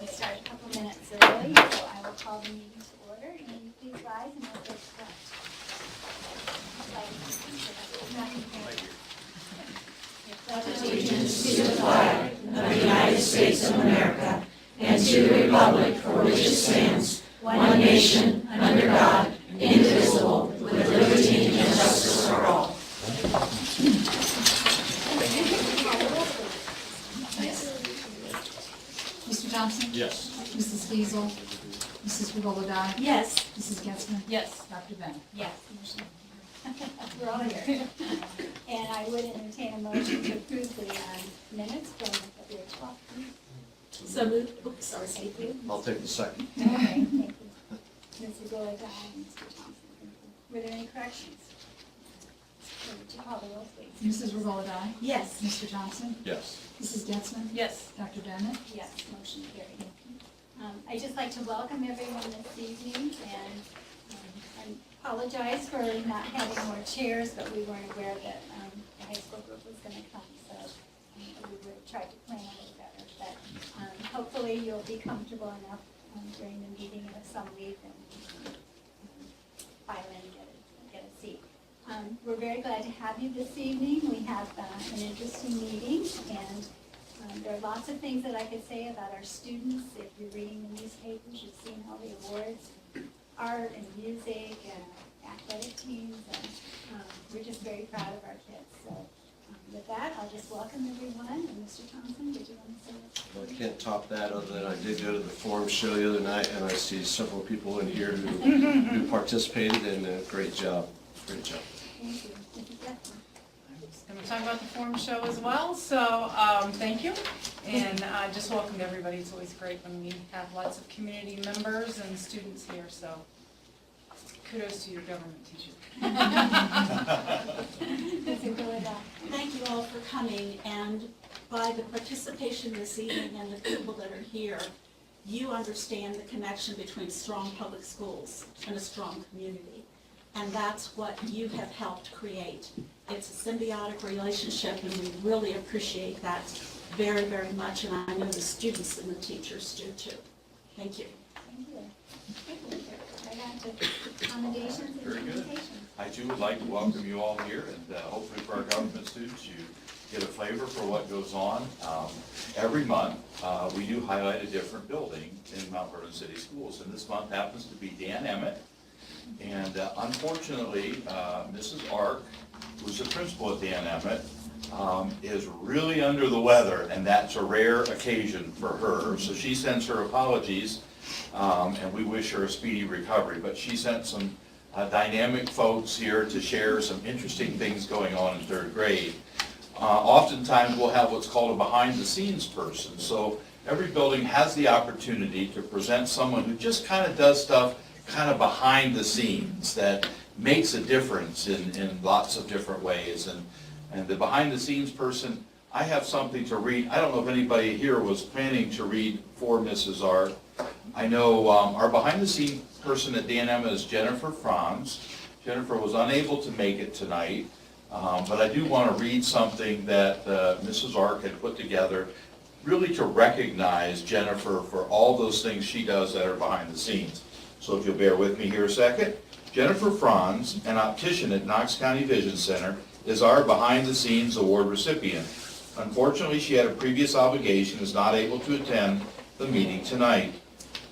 We start a couple minutes early, so I will call the meeting to order, and please rise and we'll take the pledge. Allegiance to the flag of the United States of America and to the republic for which it stands, one nation, under God, indivisible, with liberty and justice for all. Mr. Thompson? Yes. Mrs. Diesel? Mrs. Regola-Dye? Yes. Mrs. Getzmann? Yes. Dr. Bennett? Yes. We're all here. And I would entertain a motion to approve the minutes from February 12th. So moved. Oops, sorry. Thank you. I'll take the second. Okay, thank you. Mrs. Regola-Dye and Mr. Thompson. Thank you. Were there any corrections? Would you call the roll, please? Mrs. Regola-Dye? Yes. Mr. Thompson? Yes. Mrs. Getzmann? Yes. Dr. Bennett? Yes, motion carried. I'd just like to welcome everyone this evening, and I apologize for not having more chairs, but we weren't aware that the high school group was going to come, so we would have tried to plan a little better. But hopefully you'll be comfortable enough during the meeting if some leave and file in and get a seat. We're very glad to have you this evening. We have an interesting meeting, and there are lots of things that I could say about our students. If you're reading the newspapers, you've seen all the awards, art and music and athletic teams, and we're just very proud of our kids. So with that, I'll just welcome everyone. And Mr. Thompson, did you want to say it? Well, I can't top that, other than I did go to the forum show the other night, and I see several people in here who participated, and great job. Great job. Thank you. Mrs. Getzmann. I'm going to talk about the forum show as well, so thank you. And just welcome to everybody. It's always great when we have lots of community members and students here, so kudos to your government teacher. Mrs. Regola-Dye. Thank you all for coming, and by the participation this evening and the people that are here, you understand the connection between strong public schools and a strong community. And that's what you have helped create. It's a symbiotic relationship, and we really appreciate that very, very much, and I know the students and the teachers do too. Thank you. Thank you. Right on to commendations and Very good. presentations. I too would like to welcome you all here, and hopefully for our government students, you get a flavor for what goes on. Every month, we do highlight a different building in Mount Vernon City Schools, and this month happens to be Dan Emmett. And unfortunately, Mrs. Ark, who's the principal at Dan Emmett, is really under the weather, and that's a rare occasion for her. So she sends her apologies, and we wish her a speedy recovery. But she sent some dynamic folks here to share some interesting things going on in third grade. Oftentimes we'll have what's called a behind-the-scenes person. So every building has the opportunity to present someone who just kind of does stuff kind of behind the scenes that makes a difference in lots of different ways. And the behind the scenes person, I have something to read. I don't know if anybody here was planning to read for Mrs. Ark. I know our behind the scenes person at Dan Emmett is Jennifer Franz. Jennifer was unable to make it tonight, but I do want to read something that Mrs. Ark had put together, really to recognize Jennifer for all those things she does that are behind the scenes. So if you'll bear with me here a second. Jennifer Franz, an optician at Knox County Vision Center, is our behind the scenes award recipient. Unfortunately, she had a previous obligation and is not able to attend the meeting tonight.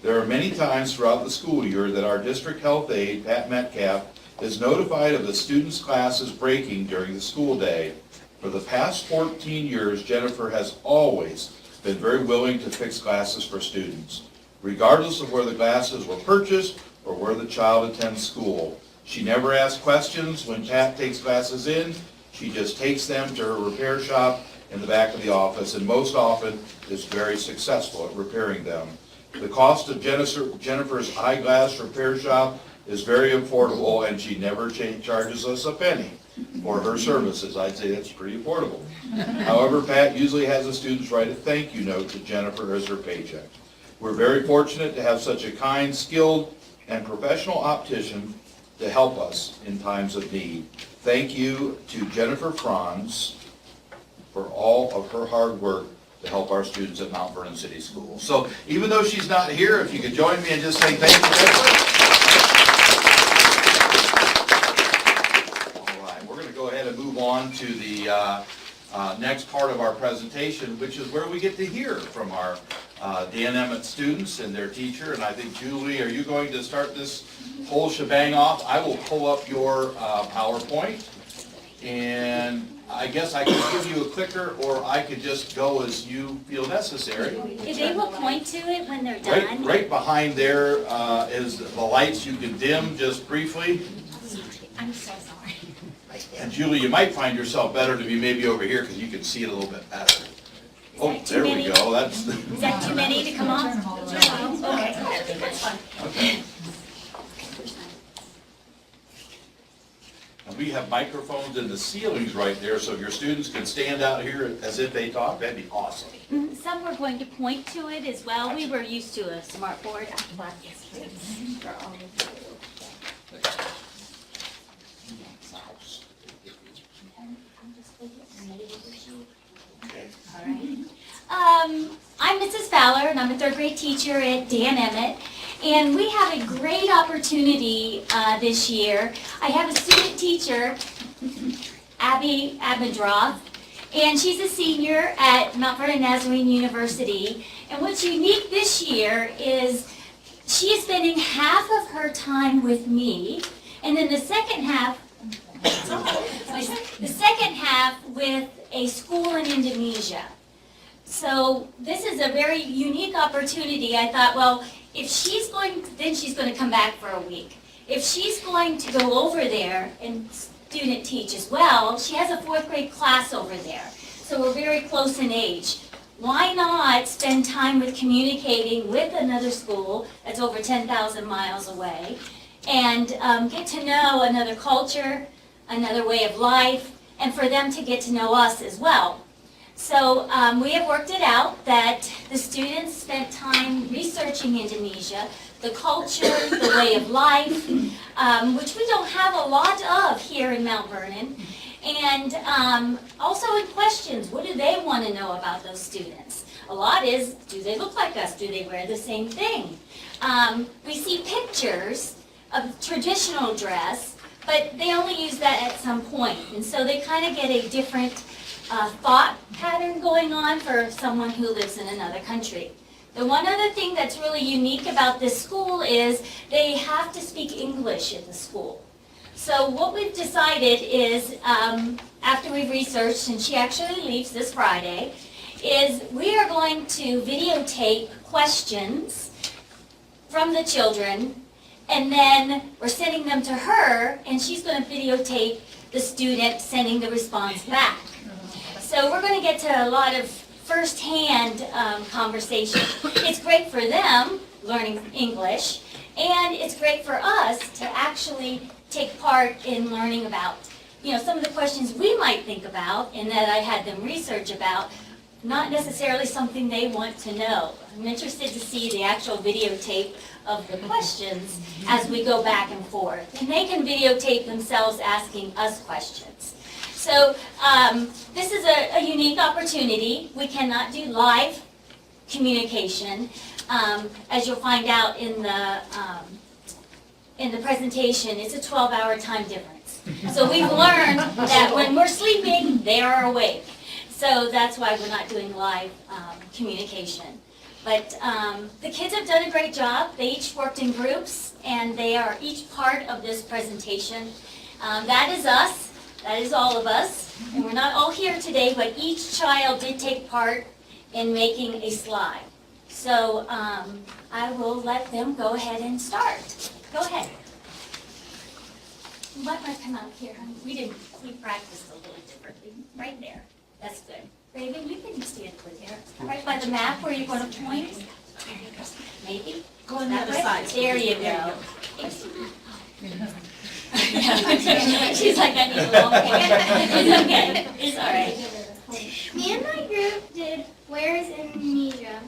There are many times throughout the school year that our district health aide, Pat Metcalf, is notified of the students' classes breaking during the school day. For the past 14 years, Jennifer has always been very willing to fix glasses for students, regardless of where the glasses were purchased or where the child attends school. She never asks questions when Pat takes glasses in. She just takes them to her repair shop in the back of the office, and most often is very successful at repairing them. The cost of Jennifer's eyeglass repair shop is very affordable, and she never charges us a penny for her services. I'd say that's pretty affordable. However, Pat usually has the students write a thank you note to Jennifer as her paycheck. We're very fortunate to have such a kind, skilled, and professional optician to help us in times of need. Thank you to Jennifer Franz for all of her hard work to help our students at Mount Vernon City Schools. So even though she's not here, if you could join me and just say thank you, Jennifer. All right, we're going to go ahead and move on to the next part of our presentation, which is where we get to hear from our Dan Emmett students and their teacher. And I think, Julie, are you going to start this whole shebang off? I will pull up your PowerPoint, and I guess I can give you a clicker, or I could just go as you feel necessary. They will point to it when they're done. Right behind there is the lights you can dim just briefly. I'm so sorry. And Julie, you might find yourself better to be maybe over here because you can see it a little bit better. Oh, that too there we many? go. That's Is that too many to come Turn off? them all around. Okay, I think that's fine. okay. And we have microphones in the ceilings right there, so if your students can stand out here as if they talk, that'd be awesome. Some were going to point to it as well. We were used to a smart board. Yes, please. For all of you. All right. I'm Mrs. Fowler, and I'm a third grade teacher at Dan Emmett. And we have a great opportunity this year. I have a student teacher, Abby Abendroth, and she's a senior at Mount Vernon Nazarene University. And what's unique this year is she is spending half of her time with me, and then the second half with a school in Indonesia. So this is a very unique opportunity. I thought, well, if she's going, then she's going to come back for a week. If she's going to go over there and student teach as well, she has a fourth grade class over there. So we're very close in age. Why not spend time with communicating with another school that's over 10,000 miles away and get to know another culture, another way of life, and for them to get to know us as well. So we have worked it out that the students spent time researching Indonesia, the culture, the way of life, which we don't have a lot of here in Mount Vernon. And also in questions, what do they want to know about those students? A lot is, do they look like us? Do they wear the same thing? We see pictures of traditional dress, but they only use that at some point. And so they kind of get a different thought pattern going on for someone who lives in another country. The one other thing that's really unique about this school is they have to speak English at the school. So what we've decided is, after we've researched, and she actually leaves this Friday, is we are going to videotape questions from the children, and then we're sending them to her, and she's going to videotape the student sending the response back. So we're going to get to a lot of first-hand conversation. It's great for them, learning English, and it's great for us to actually take part in learning about, some of the questions we might think about and that I had them research about, not necessarily something they want to know. I'm interested to see the actual videotape of the questions as we go back and forth. And they can videotape themselves asking us questions. So this is a unique opportunity. We cannot do live communication. As you'll find out in the presentation, it's a 12-hour time difference. So we've learned that when we're sleeping, they are awake. So that's why we're not doing live communication. But the kids have done a great job. They each worked in groups, and they are each part of this presentation. That is us. That is all of us. And we're not all here today, but each child did take part in making a slide. So I will let them go ahead and start. Go ahead. Let her come out here, honey. We practiced a little differently. Right there. That's good. Raven, you can stand with here. Right by the map where you're going to point. Maybe? Go on the That other way? side. There you go. She's like, I need a long hand. It's okay. It's all right. Me and my group did Where is Indonesia?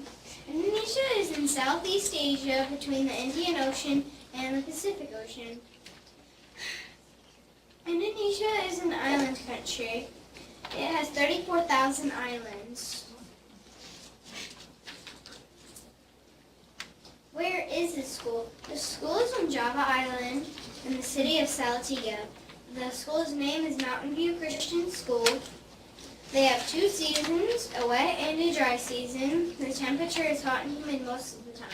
Indonesia is in Southeast Asia between the Indian Ocean and the Pacific Ocean. Indonesia is an island country. It has 34,000 islands. is this school? The school is on Java Island in the city of Salatiga. The school's name is Mountain View Christian School. They have 2 seasons, a wet and a dry season. The temperature is hot and humid most of the time.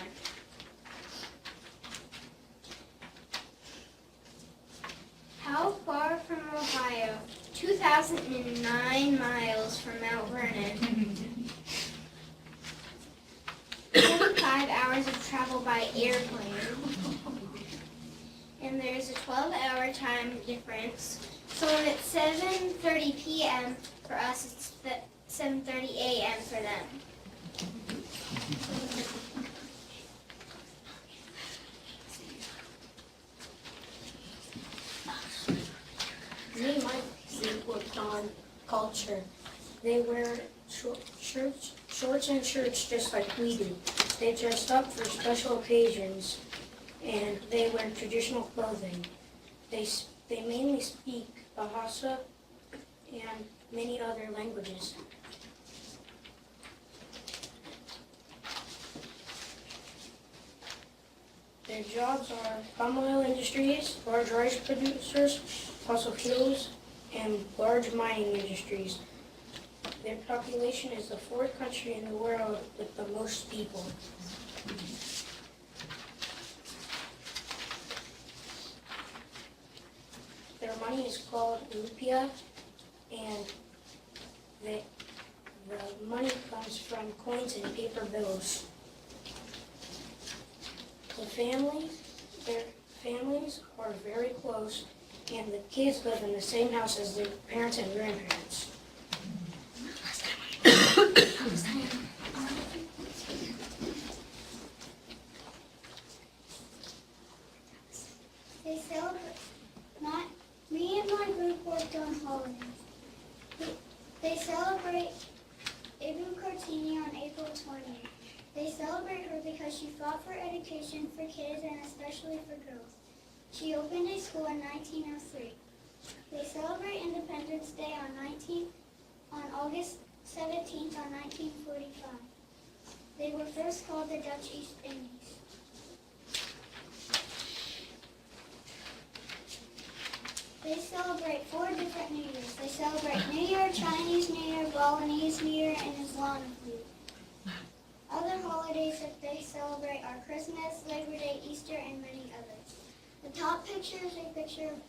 How far from Ohio? 2,009 miles from Mount Vernon. 45 hours of travel by airplane. And there's a 12-hour time difference. So when it's 7:30 p.m. for us, it's 7:30 a.m. for them. Me and my group worked on culture. They wear shorts and shirts just like we do. They dressed up for special occasions, and they wear traditional clothing. They mainly speak Bahasa and many other languages. Their jobs are palm oil industries, large rice producers, fossil fuels, and large mining industries. Their population is the 4th country in the world with the most people. Their money is called rupiah, and the money comes from coins and paper bills. Their families are very close, and the kids live in the same house as their parents and grandparents. They celebrate. Me and my group worked on holidays. They celebrate Ibn Khaldun on April 20th. They celebrate her because she fought for education for kids and especially for girls. She opened a school in 1903. They celebrate Independence Day on August 17th on 1945. They were first called the Dutch East Indies. They celebrate 4 different New Years. They celebrate New Year, Chinese New Year, Balinese New Year, and Islamic New Year. Other holidays that they celebrate are Christmas, Labor Day, Easter, and many others. The top picture is a picture of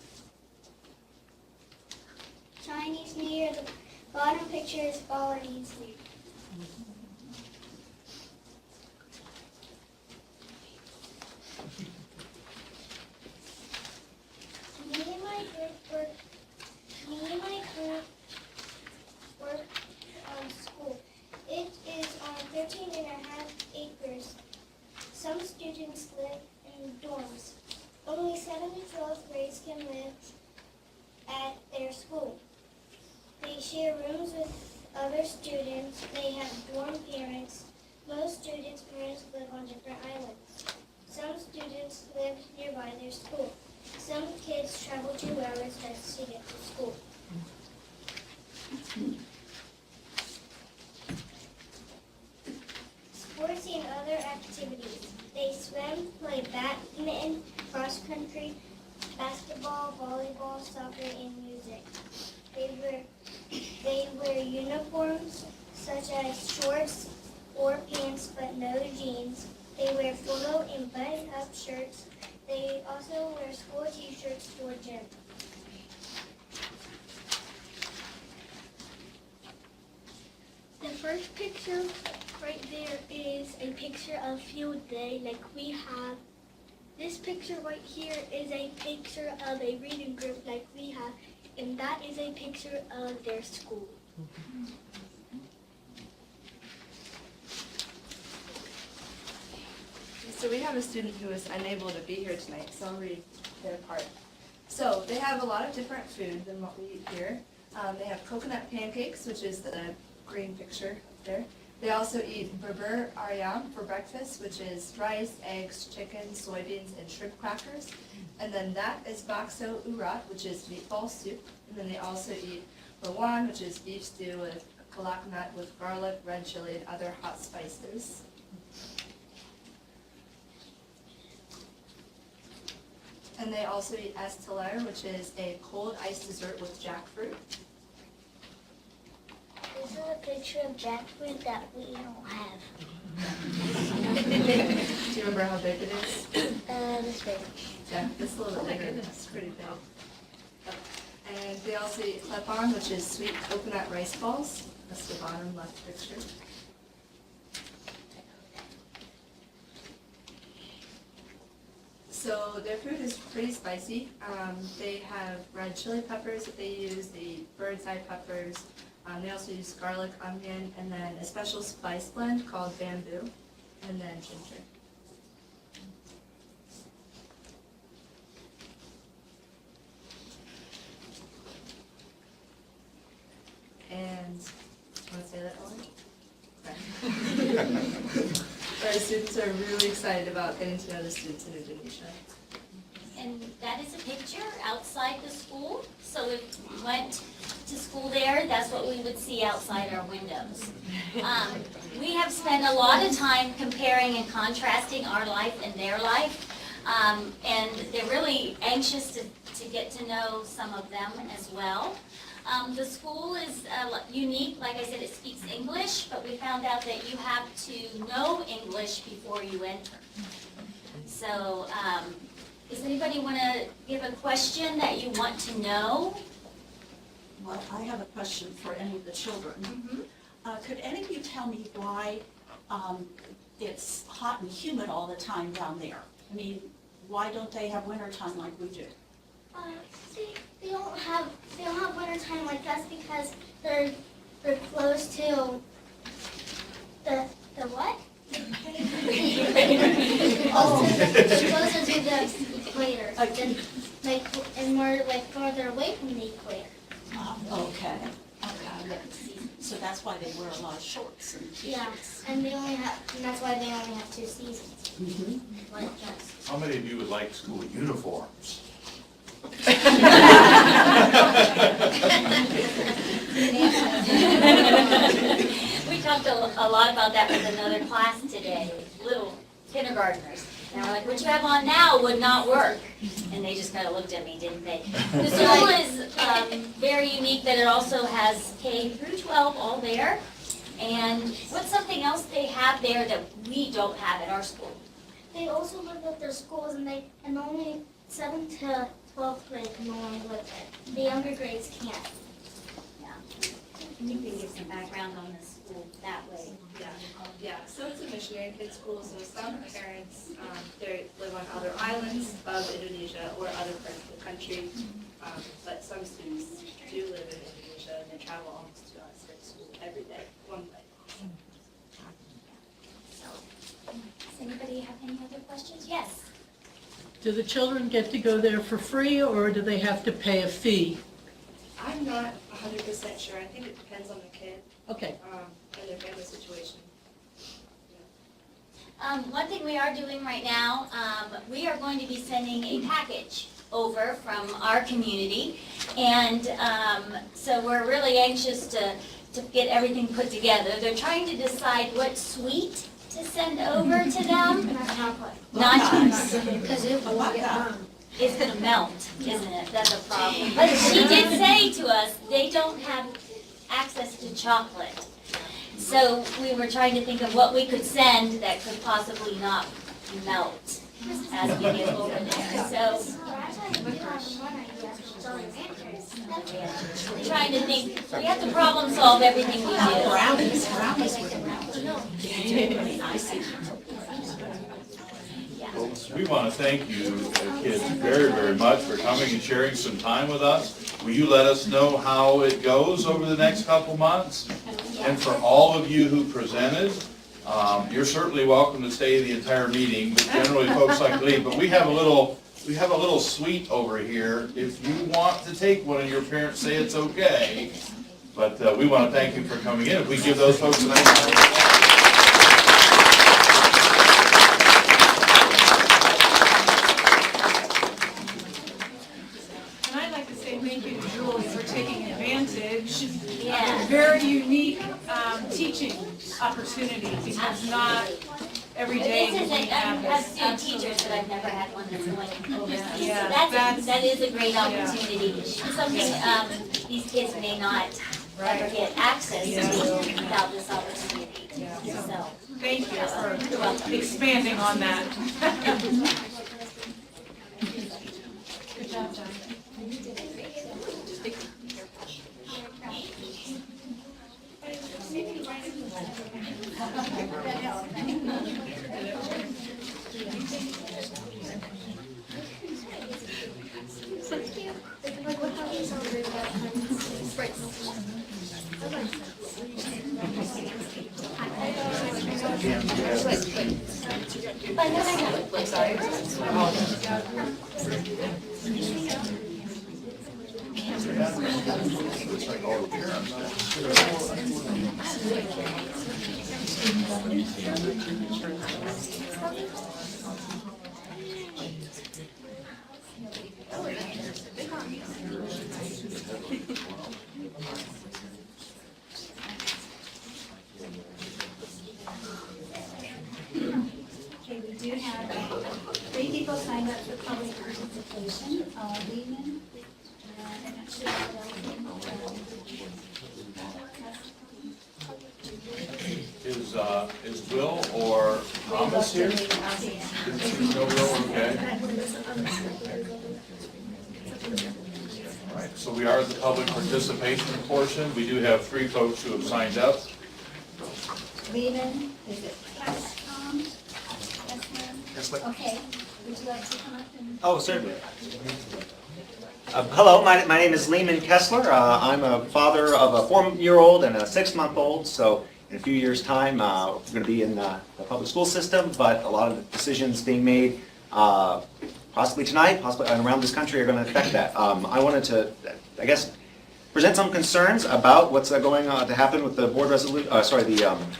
Chinese New Year. The bottom picture is Balinese New Year. Me and my group work on school. It is on 13.5 acres. Some students live in dorms. Only 7th to 12th grades can live at their school. They share rooms with other students. They have dorm parents. Most students' parents live on different islands. Some students live nearby their school. Some kids travel 2 hours just to get to school. Sports and other activities. They swim, play badminton, cross country, basketball, volleyball, soccer, and music. They wear uniforms such as shorts or pants but no jeans. They wear polo and button-up shirts. They also wear school t-shirts for gym. The first picture right there is a picture of field day like we have. This picture right here is a picture of a reading group like we have, and that is a picture of their school. So we have a student who is unable to be here tonight, so I'll read their part. So they have a lot of different food than what we eat here. They have coconut pancakes, which is the green picture up there. They also eat berbur ayam for breakfast, which is rice, eggs, chicken, soybeans, and shrimp crackers. And then that is bakso urat, which is meatball soup. And then they also eat rawan, which is beef stew with kalak nut with garlic, red chili, and other hot spices. And they also eat esteller, which is a cold iced dessert with jackfruit. This is a picture of jackfruit that we don't have. Do you remember how big it is? This big. Yeah, it's a little bit bigger. It's pretty big. And they also eat klepon, which is sweet coconut rice balls. That's the bottom left picture. So their food is pretty spicy. They have red chili peppers that they use, they eat bird's eye peppers. They also use garlic, onion, and then a special spice blend called bamboo, and then ginger. And, want to say that one? Our students are really excited about getting to know the students in Indonesia. And that is a picture outside the school. So if we went to school there, that's what we would see outside our windows. We have spent a lot of time comparing and contrasting our life and their life. And they're really anxious to get to know some of them as well. The school is unique. Like I said, it speaks English, but we found out that you have to know English before you enter. So, does anybody want to give a question that you want to know? Well, I have a question for any of the children. Could any of you tell me why it's hot and humid all the time down there? I mean, why don't they have winter time like we do? They don't have winter time like us because they're close to the what? They're closer to the equator. And more like farther away from the equator. Okay. So that's why they wear a lot of shorts and Yeah, t-shirts. and that's why they only have 2 seasons. Like us. How many of you would like school uniforms? We talked a lot about that with another class today, with little kindergartners. And we're like, what you have on now would not work. And they just kind of looked at me, didn't they? The school is very unique that it also has K through 12 all there. And what's something else they have there that we don't have at our school? They also live at their schools and only 7th to 12th grade can no longer live there. The younger grades can't. Yeah. You can give some background on the school that way. Yeah, so it's a missionary kid school, so some parents, they live on other islands of Indonesia or other parts of the country, but some students do live in Indonesia and they travel almost to us for school every day, one way. So, does anybody have any other questions? Yes. Do the children get to go there for free, or do they have to pay a fee? I'm not 100% sure, I think it depends on the kid Okay. and their family situation. One thing we are doing right now, we are going to be sending a package over from our community. And so we're really anxious to get everything put together. They're trying to decide what sweet to send over to them. Not chocolate. Not, Because it will get burned. it's gonna melt, isn't it? That's a problem. But she did say to us, they don't have access to chocolate. So we were trying to think of what we could send that could possibly not melt as we get over there. So we're trying to think, we have to problem solve everything we do. Brownies would melt. I see. Well, we want to thank you, kids, very, very much for coming and sharing some time with us. Will you let us know how it goes over the next couple months? And for all of you who presented, you're certainly welcome to stay the entire meeting, but generally folks like to leave. But we have a little suite over here. If you want to take one and your parents say it's okay, but we want to thank you for coming in. If we give those folks a nice round of applause. And I'd like to say thank you to Julie for taking advantage of Yeah. a very unique teaching opportunity, because not every day This is we it, I have have this. two teachers that I've never had one that's going overseas. Yeah, So that's- that is a great Yeah. opportunity, something, these kids may not ever Right. get access Yeah. to without this opportunity, Yeah. so. Thank you for You're welcome. expanding on that. Good job, John. Okay, we do have 3 people signed up for public participation. Lehman, I'm not sure what else. Is Will or Thomas here? No Will, okay. All right, so we are at the public participation portion. We do have 3 folks who have signed up. Lehman, is it Tom? Yes, ma'am? Okay, would you like to come up and? Oh, certainly. Hello, my name is Lehman Kessler. I'm a father of a 4-year-old and a 6-month-old, so in a few years' time, we're going to be in the public school system, but a lot of the decisions being made possibly tonight, possibly around this country are going to affect that. I wanted to, I guess, present some concerns about what's going to happen with the board resolution, the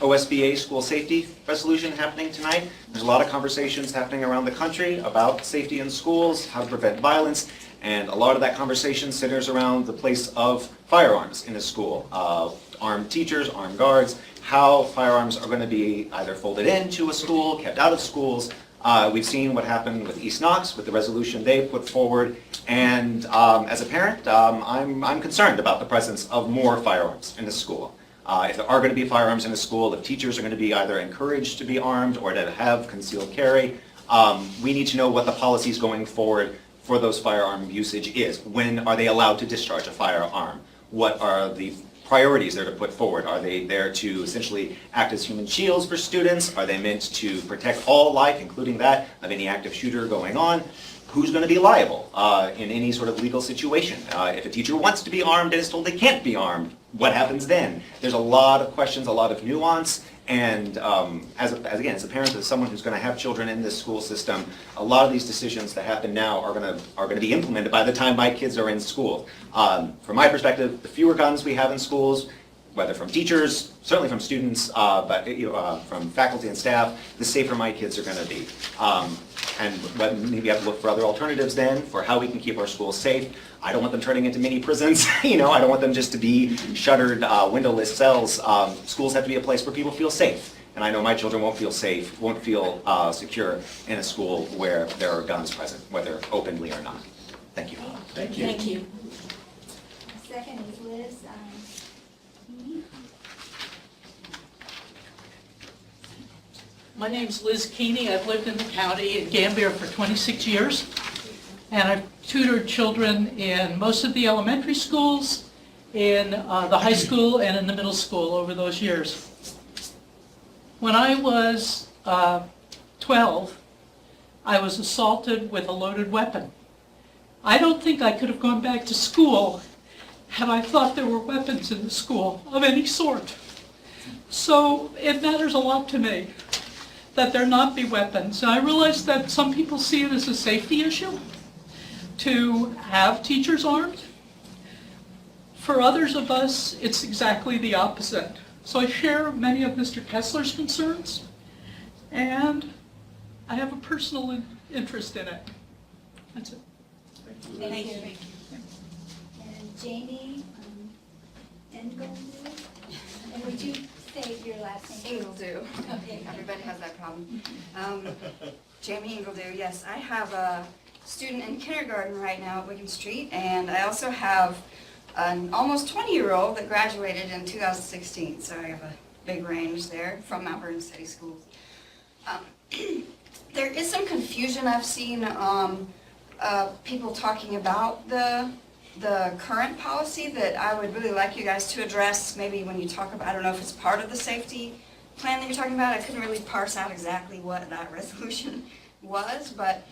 OSBA school safety resolution happening tonight. There's a lot of conversations happening around the country about safety in schools, how to prevent violence, and a lot of that conversation centers around the place of firearms in a school. Armed teachers, armed guards, how firearms are going to be either folded into a school, kept out of schools. We've seen what happened with East Knox, with the resolution they put forward, and as a parent, I'm concerned about the presence of more firearms in the school. If there are going to be firearms in the school, if teachers are going to be either encouraged to be armed or to have concealed carry, we need to know what the policies going forward for those firearm usage is. When are they allowed to discharge a firearm? What are the priorities they're to put forward? Are they there to essentially act as human shields for students? Are they meant to protect all life, including that of any active shooter going on? Who's going to be liable in any sort of legal situation? If a teacher wants to be armed and is told they can't be armed, what happens then? There's a lot of questions, a lot of nuance, and as a parent, as someone who's going to have children in this school system, a lot of these decisions that happen now are going to be implemented by the time my kids are in school. From my perspective, the fewer guns we have in schools, whether from teachers, certainly from students, but from faculty and staff, the safer my kids are going to be. And maybe we have to look for other alternatives then for how we can keep our schools safe. I don't want them turning into mini prisons. I don't want them just to be shuttered, windowless cells. Schools have to be a place where people feel safe. And I know my children won't feel safe, won't feel secure in a school where there are guns present, whether openly or not. Thank you. Thank you. Thank you. Second is Liz. My name's Liz Keeney. I've lived in the county in Gambier for 26 years, and I've tutored children in most of the elementary schools, in the high school, and in the middle school over those years. When I was 12, I was assaulted with a loaded weapon. I don't think I could have gone back to school had I thought there were weapons in the school of any sort. So it matters a lot to me that there not be weapons. And I realize that some people see it as a safety issue to have teachers armed. For others of us, it's exactly the opposite. So I share many of Mr. Kessler's concerns, and I have a personal interest in it. That's it. Thank you. And Jamie Engelman, and would you say your last name? Ingledew. Okay. Everybody has that problem. Jamie Ingledew, yes. I have a student in kindergarten right now at Wigan Street, and I also have an almost 20-year-old that graduated in 2016, so I have a big range there from Mount Vernon City Schools. There is some confusion I've seen, people talking about the current policy that I would really like you guys to address, maybe when you talk about, I don't know if it's part of the safety plan that you're talking about. I couldn't really parse out exactly what that resolution was, but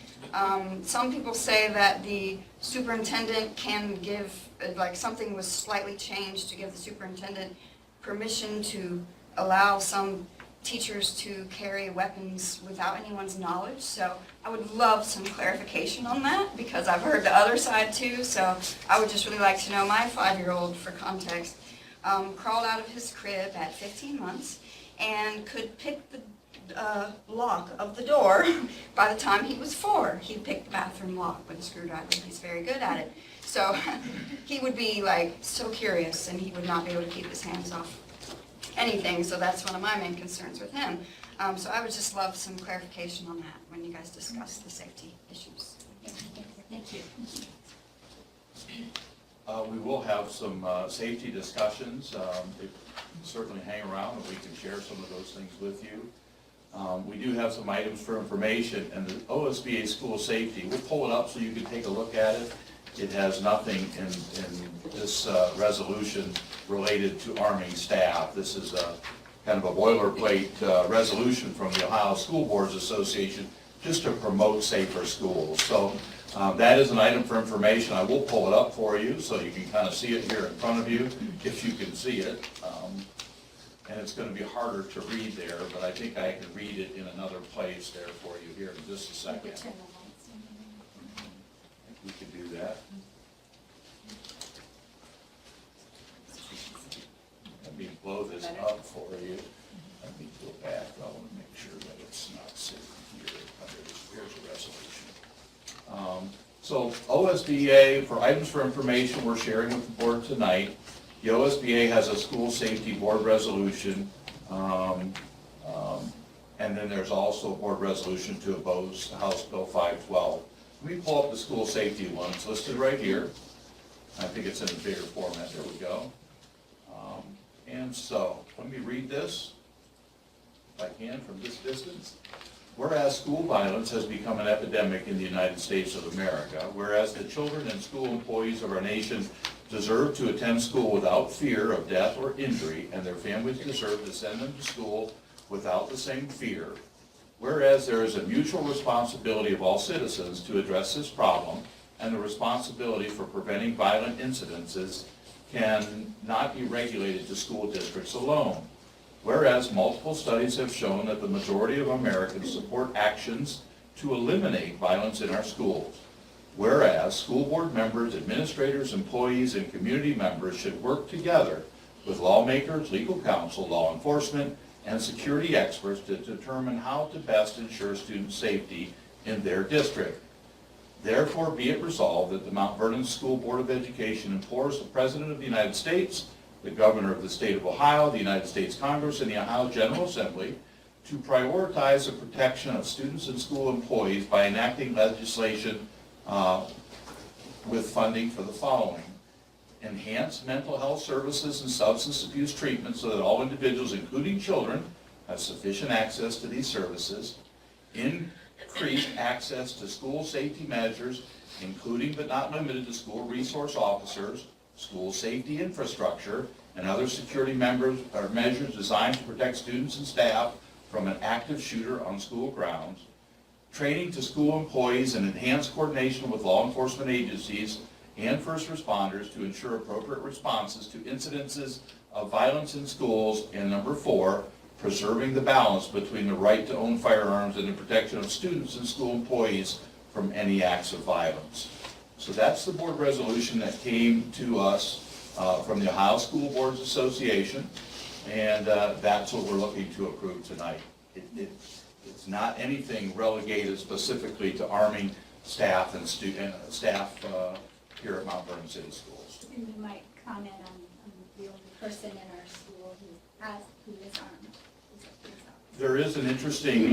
some people say that the superintendent can give, like something was slightly changed to give the superintendent permission to allow some teachers to carry weapons without anyone's knowledge. So I would love some clarification on that, because I've heard the other side too. So I would just really like to know. My 5-year-old, for context, crawled out of his crib at 15 months and could pick the lock of the door by the time he was 4. He picked the bathroom lock with a screwdriver. He's very good at it. So he would be like so curious, and he would not be able to keep his hands off anything. So that's one of my main concerns with him. So I would just love some clarification on that when you guys discuss the safety issues. Thank you. We will have some safety discussions. Certainly hang around and we can share some of those things with you. We do have some items for information, and the OSBA school safety, we'll pull it up so you can take a look at it. It has nothing in this resolution related to arming staff. This is a kind of a boilerplate resolution from the Ohio School Boards Association just to promote safer schools. So that is an item for information. I will pull it up for you so you can kind of see it here in front of you, if you can see it. And it's going to be harder to read there, but I think I can read it in another place there for you here in just a second. We can do that. Let me blow this up for you. Let me go back. I want to make sure that it's not sitting here under this. Here's a resolution. So OSBA, for items for information we're sharing with the board tonight, the OSBA has a school safety board resolution, and then there's also a board resolution to oppose House Bill 512. Let me pull up the school safety one. It's listed right here. I think it's in a bigger format. There we go. And so, let me read this, if I can, from this distance. Whereas school violence has become an epidemic in the United States of America, whereas the children and school employees of our nation deserve to attend school without fear of death or injury, and their families deserve to send them to school without the same fear. Whereas there is a mutual responsibility of all citizens to address this problem, and the responsibility for preventing violent incidences can not be regulated to school districts alone. Whereas multiple studies have shown that the majority of Americans support actions to eliminate violence in our schools. Whereas school board members, administrators, employees, and community members should work together with lawmakers, legal counsel, law enforcement, and security experts to determine how to best ensure student safety in their district. Therefore, be it resolved that the Mount Vernon School Board of Education implores the President of the United States, the Governor of the State of Ohio, the United States Congress, and the Ohio General Assembly to prioritize the protection of students and school employees by enacting legislation with funding for the following: enhance mental health services and substance abuse treatment so that all individuals, including children, have sufficient access to these services; increase access to school safety measures, including but not limited to school resource officers, school safety infrastructure, and other security measures designed to protect students and staff from an active shooter on school grounds; training to school employees and enhanced coordination with law enforcement agencies and first responders to ensure appropriate responses to incidences of violence in schools; and number 4, preserving the balance between the right to own firearms and the protection of students and school employees from any acts of violence. So that's the board resolution that came to us from the Ohio School Boards Association, and that's what we're looking to approve tonight. It's not anything relegated specifically to arming staff and staff here at Mount Vernon City Schools. And you might comment on the only person in our school who who is armed. There is an interesting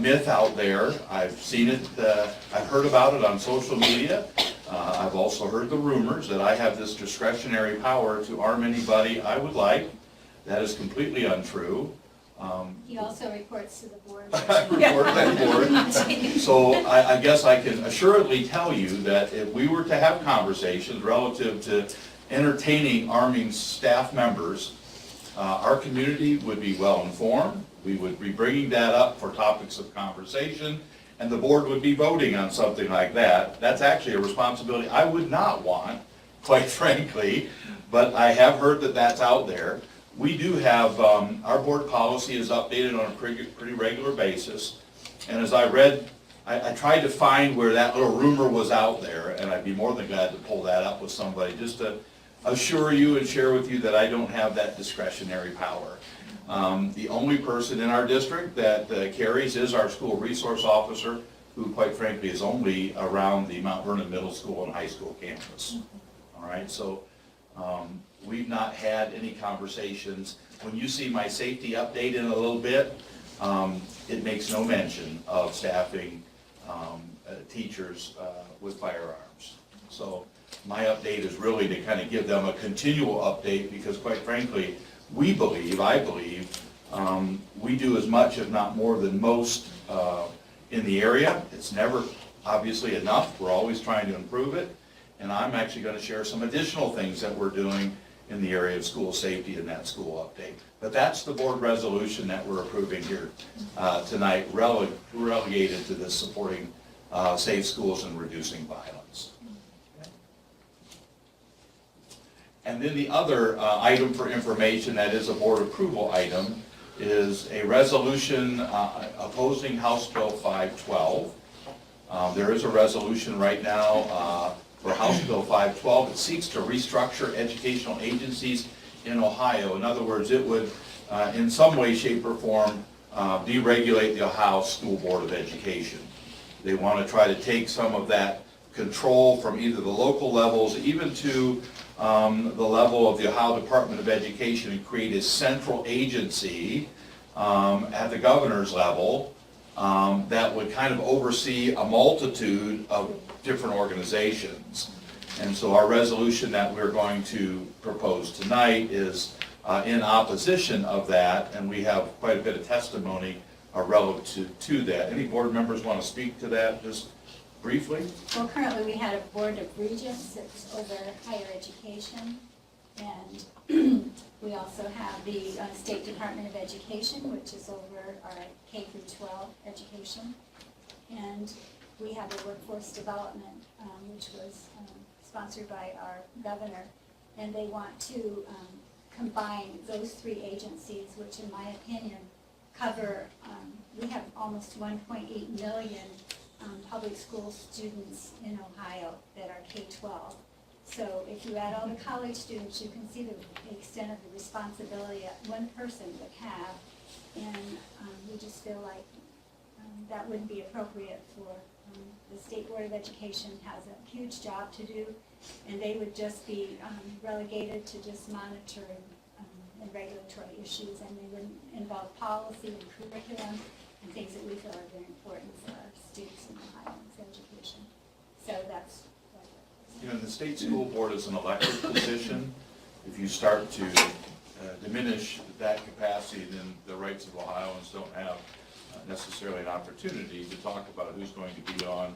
myth out there. I've seen it, I've heard about it on social media. I've also heard the rumors that I have this discretionary power to arm anybody I would like. That is completely untrue. He also reports to the board. I report to the board. So I guess I can assuredly tell you that if we were to have conversations relative to entertaining arming staff members, our community would be well informed. We would be bringing that up for topics of conversation, and the board would be voting on something like that. That's actually a responsibility I would not want, quite frankly, but I have heard that that's out there. We do have, our board policy is updated on a pretty regular basis, and as I read, I tried to find where that little rumor was out there, and I'd be more than glad to pull that up with somebody, just to assure you and share with you that I don't have that discretionary power. The only person in our district that carries is our school resource officer, who quite frankly is only around the Mount Vernon Middle School and High School campus. All right, so we've not had any conversations. When you see my safety update in a little bit, it makes no mention of staffing teachers with firearms. So my update is really to kind of give them a continual update, because quite frankly, I believe, we do as much, if not more than most in the area. It's never obviously enough. We're always trying to improve it. And I'm actually going to share some additional things that we're doing in the area of school safety in that school update. But that's the board resolution that we're approving here tonight, relegated to this supporting safe schools and reducing violence. And then the other item for information that is a board approval item is a resolution opposing House Bill 512. There is a resolution right now for House Bill 512. It seeks to restructure educational agencies in Ohio. In other words, it would in some way, shape, or form deregulate the Ohio School Board of Education. They want to try to take some of that control from either the local levels, even to the level of the Ohio Department of Education, and create a central agency at the governor's level that would kind of oversee a multitude of different organizations. And so our resolution that we're going to propose tonight is in opposition of that, and we have quite a bit of testimony relative to that. Any board members want to speak to that just briefly? Well, currently we had a board of regents that's over higher education, and we also have the State Department of Education, which is over our K through 12 education, and we have a workforce development, which was sponsored by our governor, and they want to combine those three agencies, which in my opinion cover, we have almost 1.8 million public school students in Ohio that are K-12. So if you add all the college students, you can see the extent of the responsibility that one person would have, and we just feel like that wouldn't be appropriate for the State Board of Education has a huge job to do, and they would just be relegated to just monitoring and regulatory issues, and they wouldn't involve policy and curriculum and things that we feel are very important for our students in Ohio's education. So that's what You know, the state school board is an elected position. If you start to diminish that capacity, then the rights of Ohioans don't have necessarily an opportunity to talk about who's going to be on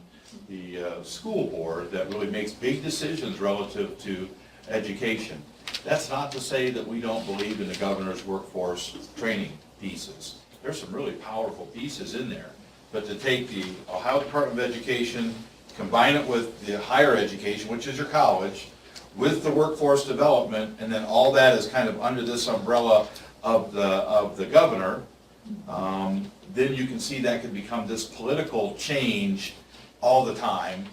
the school board that really makes big decisions relative to education. That's not to say that we don't believe in the governor's workforce training pieces. There's some really powerful pieces in there. But to take the Ohio Department of Education, combine it with the higher education, which is your college, with the workforce development, and then all that is kind of under this umbrella of the governor, then you can see that could become this political change all the time.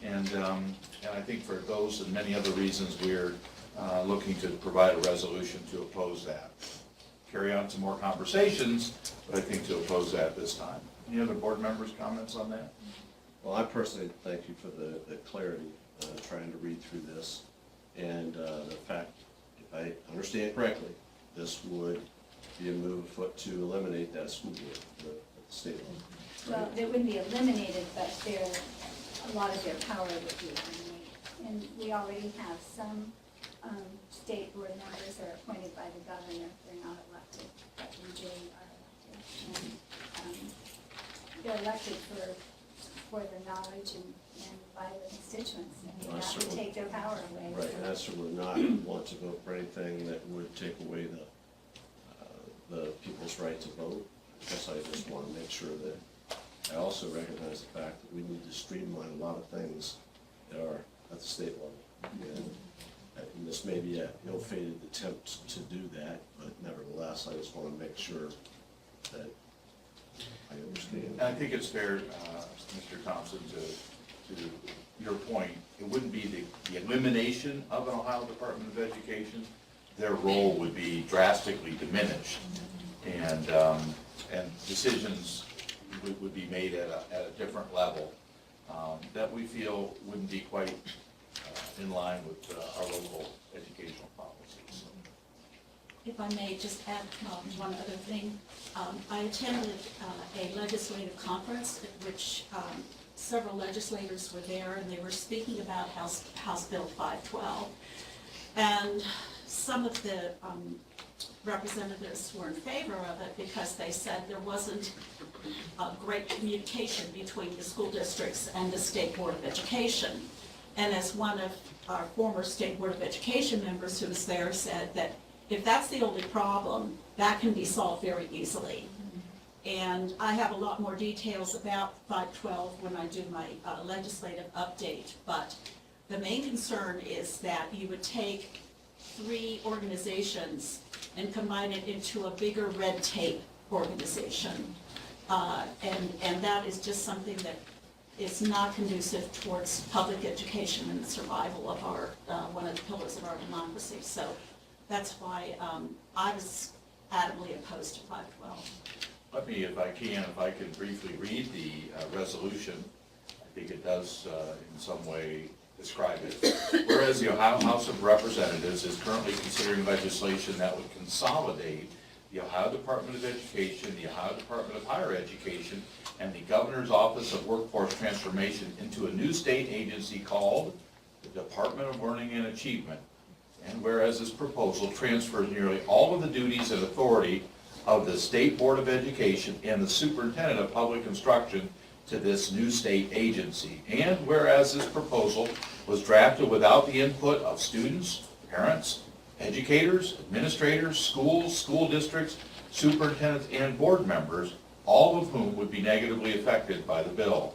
And I think for those and many other reasons, we're looking to provide a resolution to oppose that. Carry on some more conversations, but I think to oppose that this time. Any other board members' comments on that? Well, I personally thank you for the clarity, trying to read through this. And the fact, if I understand correctly, this would be a move afoot to eliminate that school board at the state level. Well, they wouldn't be eliminated, but a lot of their power would be eliminated. And we already have some state board members are appointed by the governor, they're not elected, but the majority are elected. And they're elected for the knowledge and by the constituents, and that would take their power away. Right, and I certainly not want to vote for anything that would take away the people's right to vote. I guess I just want to make sure that, I also recognize the fact that we need to streamline a lot of things that are at the state level. And this may be an ill-fated attempt to do that, but nevertheless, I just want to make sure that I understand. And I think it's fair, Mr. Thompson, to your point, it wouldn't be the elimination of an Ohio Department of Education. Their role would be drastically diminished, and decisions would be made at a different level that we feel wouldn't be quite in line with our local educational policies. If I may just add one other thing. I attended a legislative conference at which several legislators were there, and they were speaking about House Bill 512. And some of the representatives were in favor of it because they said there wasn't great communication between the school districts and the State Board of Education. And as one of our former State Board of Education members who was there said that if that's the only problem, that can be solved very easily. And I have a lot more details about 512 when I do my legislative update, but the main concern is that you would take 3 organizations and combine it into a bigger red tape organization. And that is just something that is not conducive towards public education and the survival of our, one of the pillars of our democracy. So that's why I was adamantly opposed to 512. Let me, if I can briefly read the resolution. I think it does in some way describe it. Whereas the Ohio House of Representatives is currently considering legislation that would consolidate the Ohio Department of Education, the Ohio Department of Higher Education, and the Governor's Office of Workforce Transformation into a new state agency called the Department of Learning and Achievement. And whereas this proposal transfers nearly all of the duties and authority of the State Board of Education and the Superintendent of Public Instruction to this new state agency. And whereas this proposal was drafted without the input of students, parents, educators, administrators, schools, school districts, superintendents, and board members, all of whom would be negatively affected by the bill.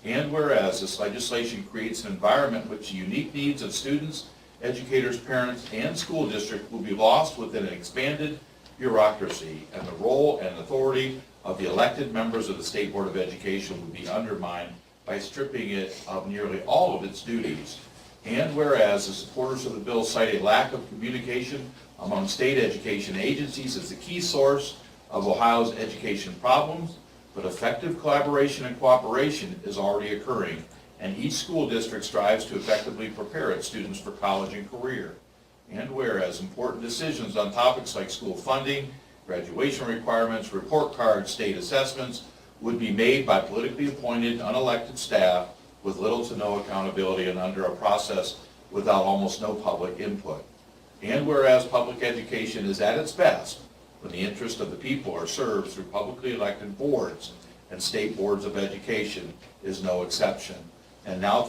And whereas this legislation creates an environment in which the unique needs of students, educators, parents, and school districts will be lost within an expanded bureaucracy, and the role and authority of the elected members of the State Board of Education would be undermined by stripping it of nearly all of its duties. And whereas the supporters of the bill cite a lack of communication among state education agencies as the key source of Ohio's education problems, but effective collaboration and cooperation is already occurring, and each school district strives to effectively prepare its students for college and career. And whereas important decisions on topics like school funding, graduation requirements, report cards, state assessments would be made by politically appointed, unelected staff with little to no accountability and under a process without almost no public input. And whereas public education is at its best when the interests of the people are served through publicly elected boards, and state boards of education is no exception. And now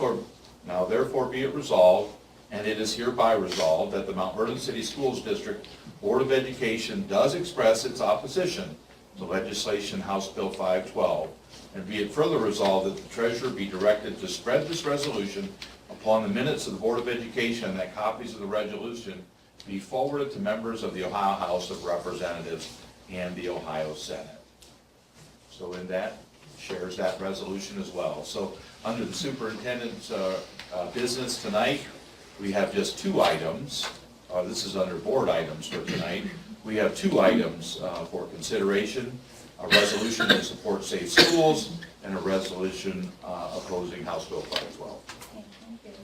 therefore be it resolved, and it is hereby resolved, that the Mount Vernon City Schools District Board of Education does express its opposition to legislation House Bill 512, and be it further resolved that the treasurer be directed to spread this resolution upon the minutes of the Board of Education, and that copies of the resolution be forwarded to members of the Ohio House of Representatives and the Ohio Senate. So in that, shares that resolution as well. So under the superintendent's business tonight, we have just 2 items. This is under board items for tonight. We have 2 items for consideration: a resolution to support safe schools and a resolution opposing House Bill 512. Okay, thank you.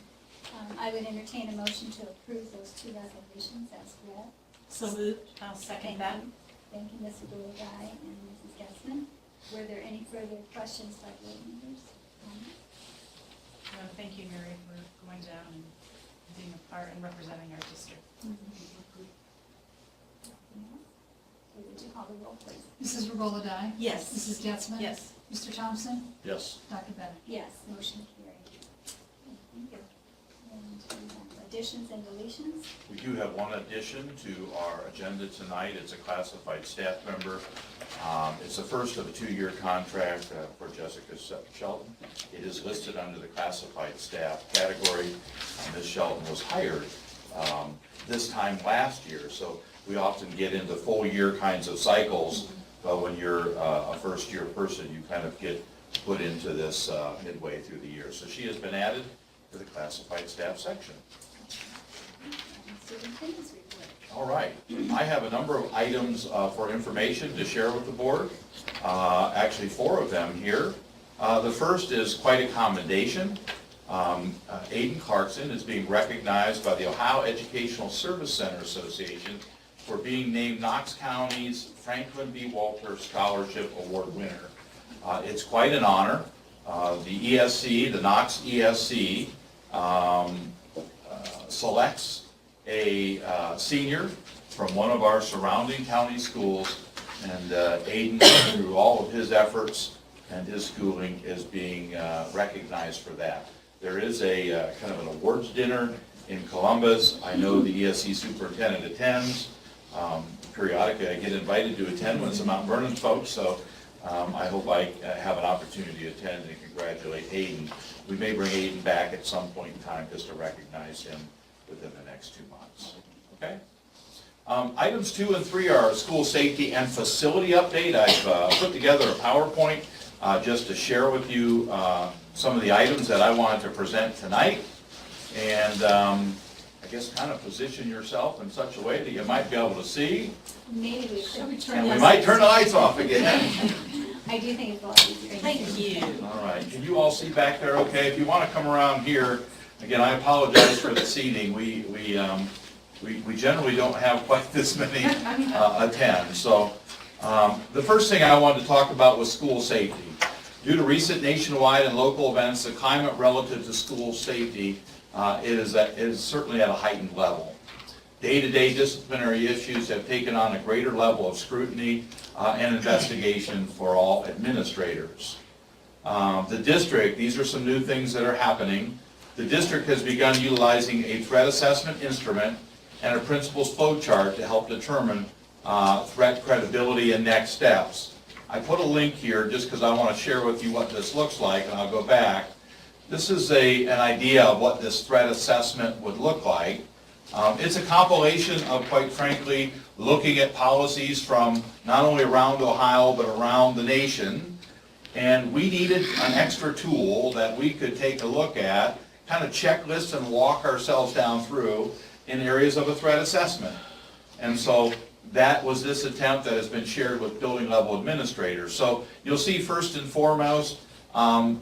I would entertain a motion to approve those 2 resolutions as read. So moved. I'll second that. Thank you, Mr. Gulladye and Mrs. Getzmann. Were there any further questions by board members? Thank you, Mary, for going down and being a part and representing our district. Would you call the roll, please? Mrs. Regola-Dye? Yes. Mrs. Getzmann? Yes. Mr. Thompson? Yes. Dr. Bennett? Yes, motion carried. Thank you. And we have additions and deletions. We do have one addition to our agenda tonight. It's a classified staff member. It's the first of a 2-year contract for Jessica Shelton. It is listed under the classified staff category. Ms. Shelton was hired this time last year, so we often get into full year kinds of cycles, but when you're a first-year person, you kind of get put into this midway through the year. So she has been added to the classified staff section. Superintendent's report. All right, I have a number of items for information to share with the board. Actually, 4 of them here. The first is quite a commendation. Aiden Clarkson is being recognized by the Ohio Educational Service Center Association for being named Knox County's Franklin B. Walter Scholarship Award winner. It's quite an honor. The ESC, the Knox ESC, selects a senior from one of our surrounding county schools, and Aiden, through all of his efforts and his schooling, is being recognized for that. There is a kind of an awards dinner in Columbus. I know the ESC superintendent attends. Periodically I get invited to attend when it's the Mount Vernon folks, so I hope I have an opportunity to attend and congratulate Aiden. We may bring Aiden back at some point in time just to recognize him within the next 2 months. Okay? Items 2 and 3 are school safety and facility update. I've put together a PowerPoint just to share with you some of the items that I wanted to present tonight. And I guess kind of position yourself in such a way that you might be able to see. Maybe we could. And we might turn the lights off again. I do think it's a lot easier. Thank you. All right, can you all see back there okay? If you want to come around here, again, I apologize for the seating. We generally don't have quite this many attend. So the first thing I wanted to talk about was school safety. Due to recent nationwide and local events, the climate relative to school safety is certainly at a heightened level. Day-to-day disciplinary issues have taken on a greater level of scrutiny and investigation for all administrators. The district, these are some new things that are happening. The district has begun utilizing a threat assessment instrument and a principal's flow chart to help determine threat credibility and next steps. I put a link here just because I want to share with you what this looks like, and I'll go back. This is an idea of what this threat assessment would look like. It's a compilation of, quite frankly, looking at policies from not only around Ohio, but around the nation. And we needed an extra tool that we could take a look at, kind of checklist and walk ourselves down through in areas of a threat assessment. And so that was this attempt that has been shared with building level administrators. So you'll see first and foremost,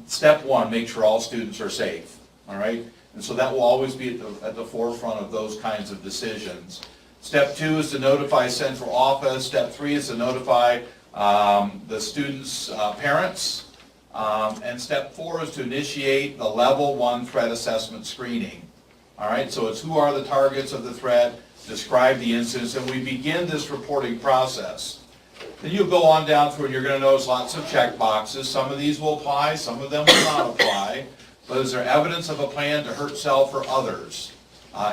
step 1, make sure all students are safe, all right? And so that will always be at the forefront of those kinds of decisions. Step 2 is to notify central office. Step 3 is to notify the students' parents. And step 4 is to initiate the level 1 threat assessment screening. All right, so it's who are the targets of the threat, describe the incidents, and we begin this reporting process. Then you'll go on down through and you're going to notice lots of check boxes. Some of these will apply, some of them will not apply. But is there evidence of a plan to hurt self or others?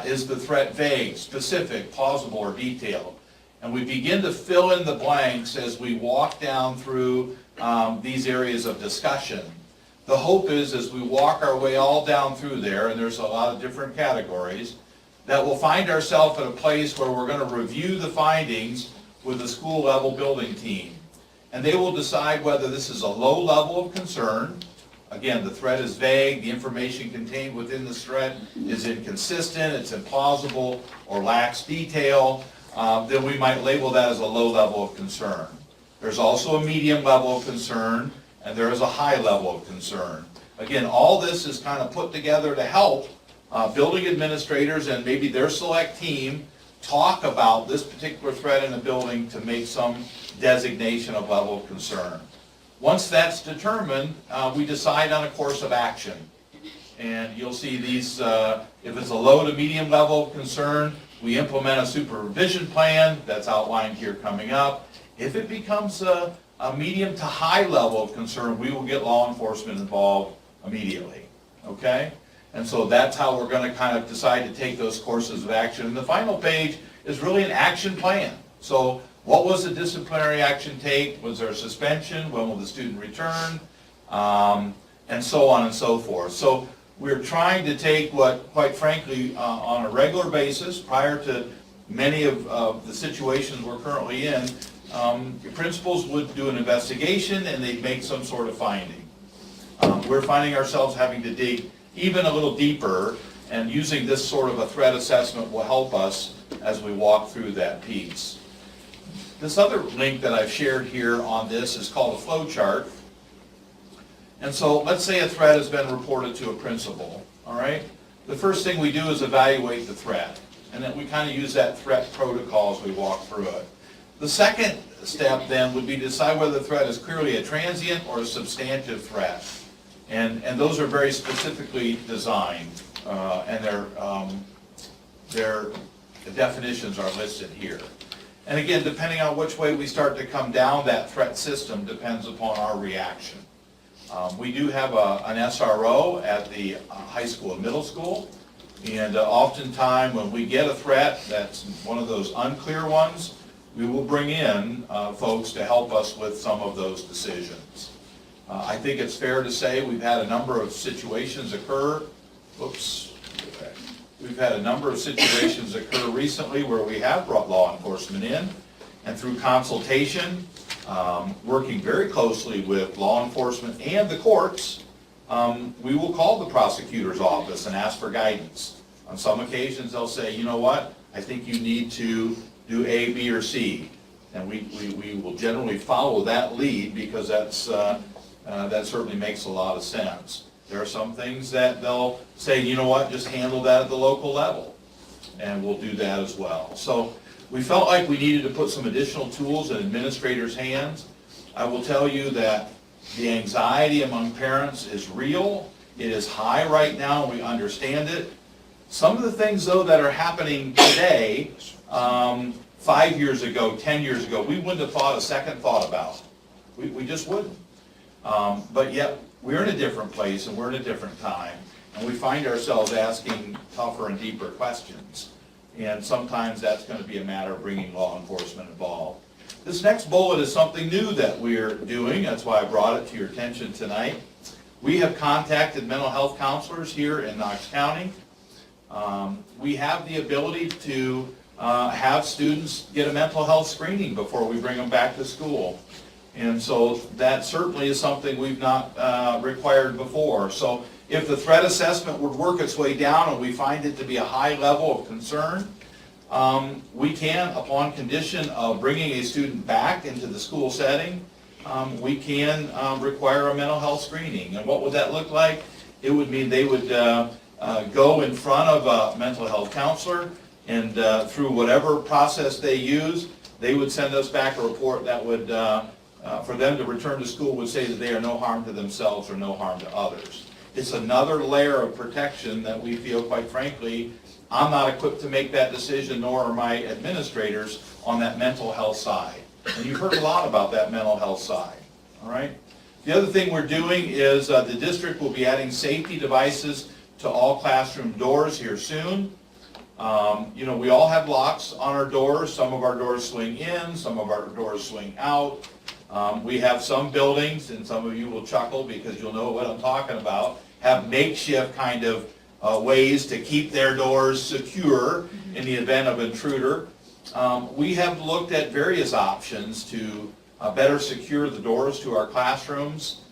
Is the threat vague, specific, plausible, or detailed? And we begin to fill in the blanks as we walk down through these areas of discussion. The hope is as we walk our way all down through there, and there's a lot of different categories, that we'll find ourselves at a place where we're going to review the findings with the school level building team. And they will decide whether this is a low level of concern. Again, the threat is vague, the information contained within the threat is inconsistent, it's implausible, or lacks detail. Then we might label that as a low level of concern. There's also a medium level of concern, and there is a high level of concern. Again, all this is kind of put together to help building administrators and maybe their select team talk about this particular threat in a building to make some designation of level of concern. Once that's determined, we decide on a course of action. And you'll see these, if it's a low to medium level of concern, we implement a supervision plan that's outlined here coming up. If it becomes a medium to high level of concern, we will get law enforcement involved immediately, okay? And so that's how we're gonna kind of decide to take those courses of action. And the final page is really an action plan. So what was the disciplinary action take? Was there a suspension? When will the student return? And so on and so forth. So we're trying to take what, quite frankly, on a regular basis, prior to many of the situations we're currently in, principals would do an investigation and they'd make some sort of finding. We're finding ourselves having to dig even a little deeper, and using this sort of a threat assessment will help us as we walk through that piece. This other link that I've shared here on this is called a flow chart. And so let's say a threat has been reported to a principal, all right? The first thing we do is evaluate the threat, and then we kind of use that threat protocol as we walk through it. The second step then would be to decide whether the threat is clearly a transient or a substantive threat. And those are very specifically designed, and their definitions are listed here. And again, depending on which way we start to come down that threat system depends upon our reaction. We do have an SRO at the high school and middle school, and oftentimes when we get a threat that's one of those unclear ones, we will bring in folks to help us with some of those decisions. I think it's fair to say we've had a number of situations occur, we've had a number of situations occur recently where we have brought law enforcement in, and through consultation, working very closely with law enforcement and the courts, we will call the prosecutor's office and ask for guidance. On some occasions, they'll say, you know what, I think you need to do A, B, or C. And we will generally follow that lead because that certainly makes a lot of sense. There are some things that they'll say, you know what, just handle that at the local level. And we'll do that as well. So we felt like we needed to put some additional tools in administrators' hands. I will tell you that the anxiety among parents is real. It is high right now, we understand it. Some of the things, though, that are happening today, 5 years ago, 10 years ago, we wouldn't have thought a second thought about. We just wouldn't. But yet, we're in a different place and we're in a different time, and we find ourselves asking tougher and deeper questions. And sometimes that's going to be a matter of bringing law enforcement involved. This next bullet is something new that we're doing. That's why I brought it to your attention tonight. We have contacted mental health counselors here in Knox County. We have the ability to have students get a mental health screening before we bring them back to school. And so that certainly is something we've not required before. So if the threat assessment would work its way down and we find it to be a high level of concern, we can, upon condition of bringing a student back into the school setting, we can require a mental health screening. And what would that look like? It would mean they would go in front of a mental health counselor, and through whatever process they use, they would send us back a report that would, for them to return to school, would say that they are no harm to themselves or no harm to others. It's another layer of protection that we feel, quite frankly, I'm not equipped to make that decision, nor are my administrators on that mental health side. And you've heard a lot about that mental health side, all right? The other thing we're doing is the district will be adding safety devices to all classroom doors here soon. You know, we all have locks on our doors. Some of our doors swing in, some of our doors swing out. We have some buildings, and some of you will chuckle because you'll know what I'm talking about, have makeshift kind of ways to keep their doors secure in the event of intruder. We have looked at various options to better secure the doors to our classrooms.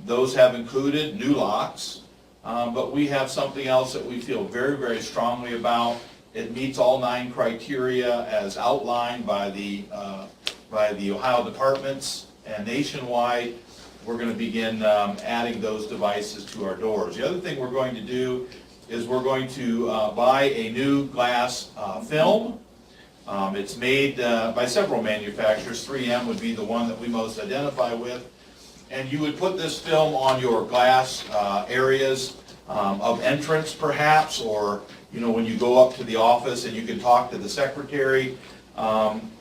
Those have included new locks, but we have something else that we feel very, very strongly about. It meets all 9 criteria as outlined by the Ohio departments, and nationwide, we're going to begin adding those devices to our doors. The other thing we're going to do is we're going to buy a new glass film. It's made by several manufacturers. 3M would be the one that we most identify with. And you would put this film on your glass areas of entrance perhaps, or when you go up to the office and you can talk to the secretary.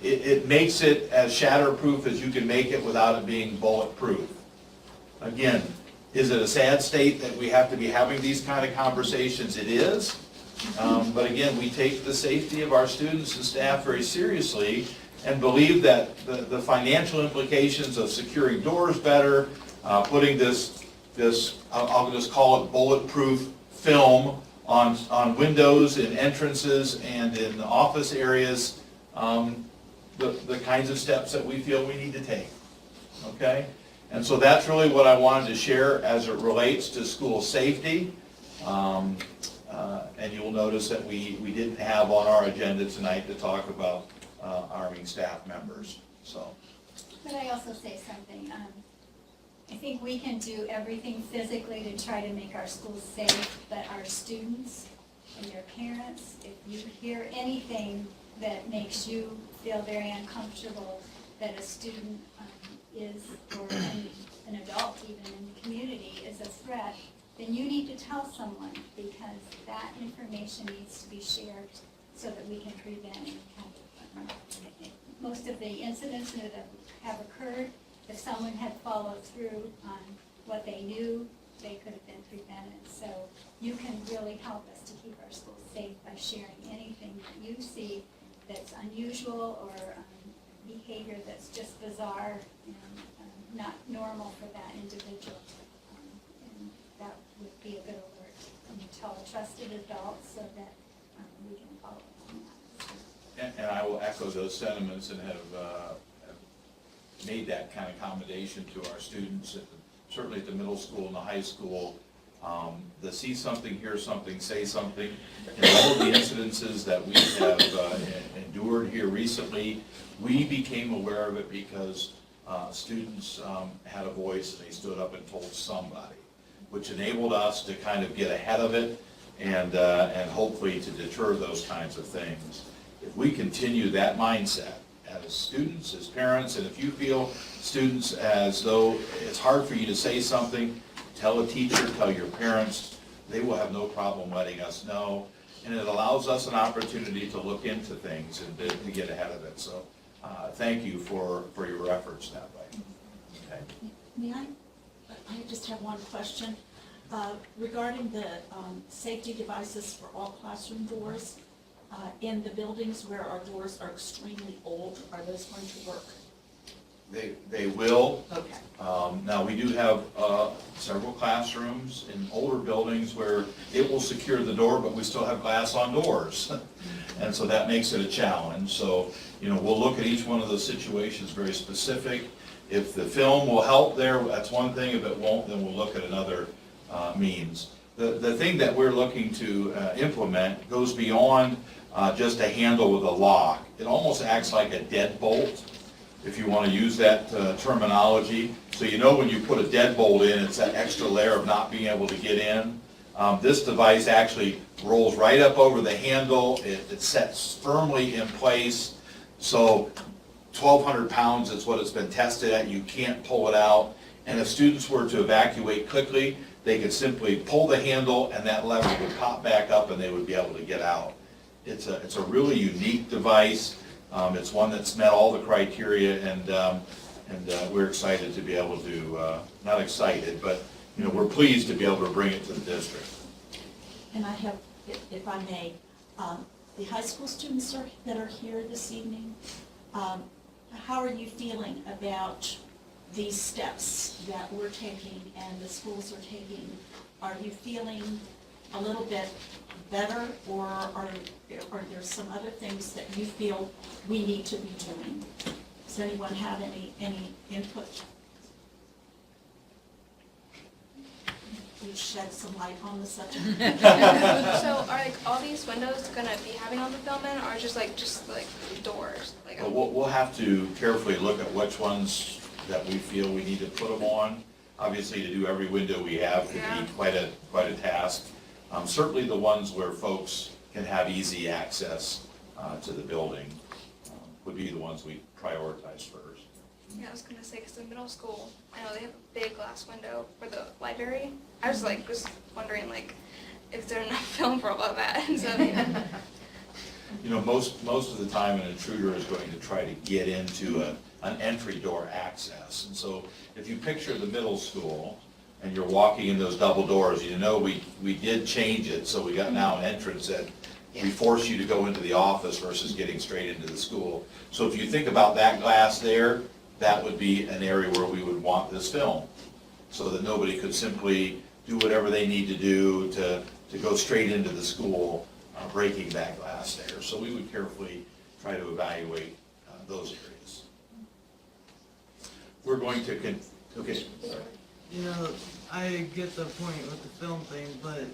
It makes it as shatterproof as you can make it without it being bulletproof. Again, is it a sad state that we have to be having these kind of conversations? It is. But again, we take the safety of our students and staff very seriously and believe that the financial implications of securing doors better, putting this, I'll just call it bulletproof film on windows and entrances and in office areas, the kinds of steps that we feel we need to take, okay? And so that's really what I wanted to share as it relates to school safety. And you'll notice that we didn't have on our agenda tonight to talk about arming staff members, so. Could I also say something? I think we can do everything physically to try to make our schools safe, but our students and their parents, if you hear anything that makes you feel very uncomfortable that a student is, or an adult even in the community is a threat, then you need to tell someone, because that information needs to be shared so that we can prevent any kind of, most of the incidents that have occurred, if someone had followed through on what they knew, they could have been prevented. So you can really help us to keep our schools safe by sharing anything that you see that's unusual or behavior that's just bizarre and not normal for that individual. And that would be a good alert. And you tell a trusted adult so that we can follow up on that. And I will echo those sentiments and have made that kind of accommodation to our students, certainly at the middle school and the high school. The see something, hear something, say something. And all of the incidences that we have endured here recently, we became aware of it because students had a voice and they stood up and told somebody, which enabled us to kind of get ahead of it and hopefully to deter those kinds of things. If we continue that mindset as students, as parents, and if you feel students as though it's hard for you to say something, tell a teacher, tell your parents, they will have no problem letting us know. And it allows us an opportunity to look into things and to get ahead of it. So thank you for your efforts that way. Okay. May I just have one question regarding the safety devices for all classroom doors. In the buildings where our doors are extremely old, are those going to work? They will. Okay. Now, we do have several classrooms in older buildings where it will secure the door, but we still have glass on doors. And so that makes it a challenge. So, we'll look at each one of those situations very specific. If the film will help there, that's one thing. If it won't, then we'll look at another means. The thing that we're looking to implement goes beyond just a handle with a lock. It almost acts like a deadbolt, if you want to use that terminology. So when you put a deadbolt in, it's that extra layer of not being able to get in. This device actually rolls right up over the handle. It sets firmly in place. So 1,200 pounds is what it's been tested at. You can't pull it out. And if students were to evacuate quickly, they could simply pull the handle and that lever would pop back up and they would be able to get out. It's a really unique device. It's one that's met all the criteria, and we're excited to be able to, not excited, but we're pleased to be able to bring it to the district. And I have, if I may, the high school students that are here this evening, how are you feeling about these steps that we're taking and the schools are taking? Are you feeling a little bit better, or are there some other things that you feel we need to be doing? Does anyone have any input? We've shed some light on the subject. So are all these windows gonna be having all the film in, or just doors? We'll have to carefully look at which ones that we feel we need to put them on. Obviously, to do every window we have could be quite a task. Certainly the ones where folks can have easy access to the building would be the ones we prioritize first. Yeah, I was gonna say, because the middle school, I know they have a big glass window for the library. I was like, just wondering like, if there's enough film for all of that, and so, yeah. You know, most of the time an intruder is going to try to get into an entry door access. And so if you picture the middle school and you're walking in those double doors, you know we did change it, so we got now an entrance that we force you to go into the office versus getting straight into the school. So if you think about that glass there, that would be an area where we would want this film, so that nobody could simply do whatever they need to do to go straight into the school, breaking that glass there. So we would carefully try to evaluate those areas. We're going to, okay, sorry. You know, I get the point with the film thing, but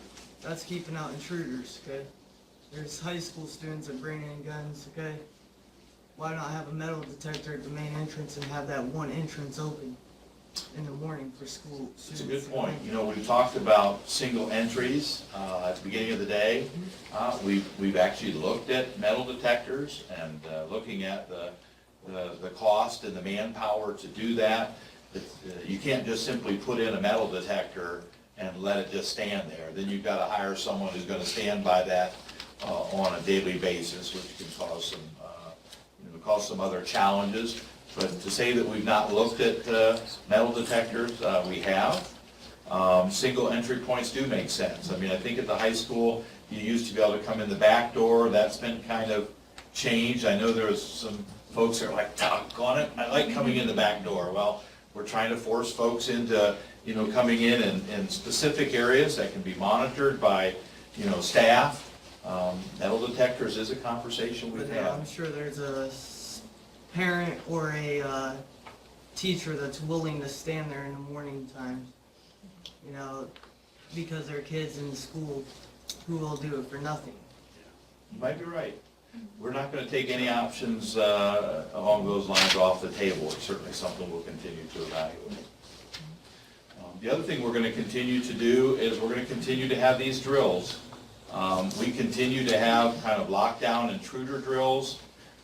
that's keeping out intruders, okay? There's high school students that bring in guns, okay? Why not have a metal detector at the main entrance and have that one entrance open in the morning for school students? It's a good point. You know, we've talked about single entries at the beginning of the day. We've actually looked at metal detectors and looking at the cost and the manpower to do that. You can't just simply put in a metal detector and let it just stand there. Then you've got to hire someone who's going to stand by that on a daily basis, which can cause some other challenges. But to say that we've not looked at metal detectors, we have. Single entry points do make sense. I mean, I think at the high school, you used to be able to come in the back door. That's been kind of changed. I know there was some folks that are like, doggone it, I like coming in the back door. Well, we're trying to force folks into, coming in specific areas that can be monitored by, staff. Metal detectors is a conversation we've But had. I'm sure there's a parent or a teacher that's willing to stand there in the morning time, because their kid's in school, who will do it for nothing. You might be right. We're not going to take any options along those lines off the table. It's certainly something we'll continue to evaluate. The other thing we're going to continue to do is we're going to continue to have these drills. We continue to have kind of lockdown intruder drills.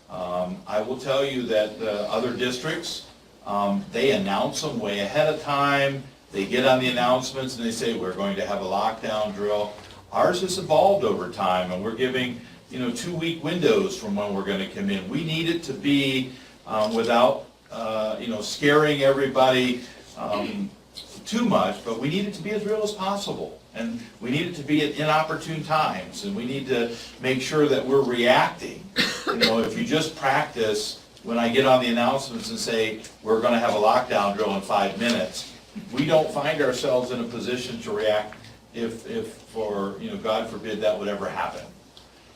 I will tell you that the other districts, they announce them way ahead of time. They get on the announcements and they say, we're going to have a lockdown drill. Ours has evolved over time, and we're giving 2-week windows from when we're going to come in. We need it to be without scaring everybody too much, but we need it to be as real as possible. And we need it to be at inopportune times, and we need to make sure that we're reacting. If you just practice, when I get on the announcements and say, we're going to have a lockdown drill in 5 minutes, we don't find ourselves in a position to react if God forbid, that would ever happen.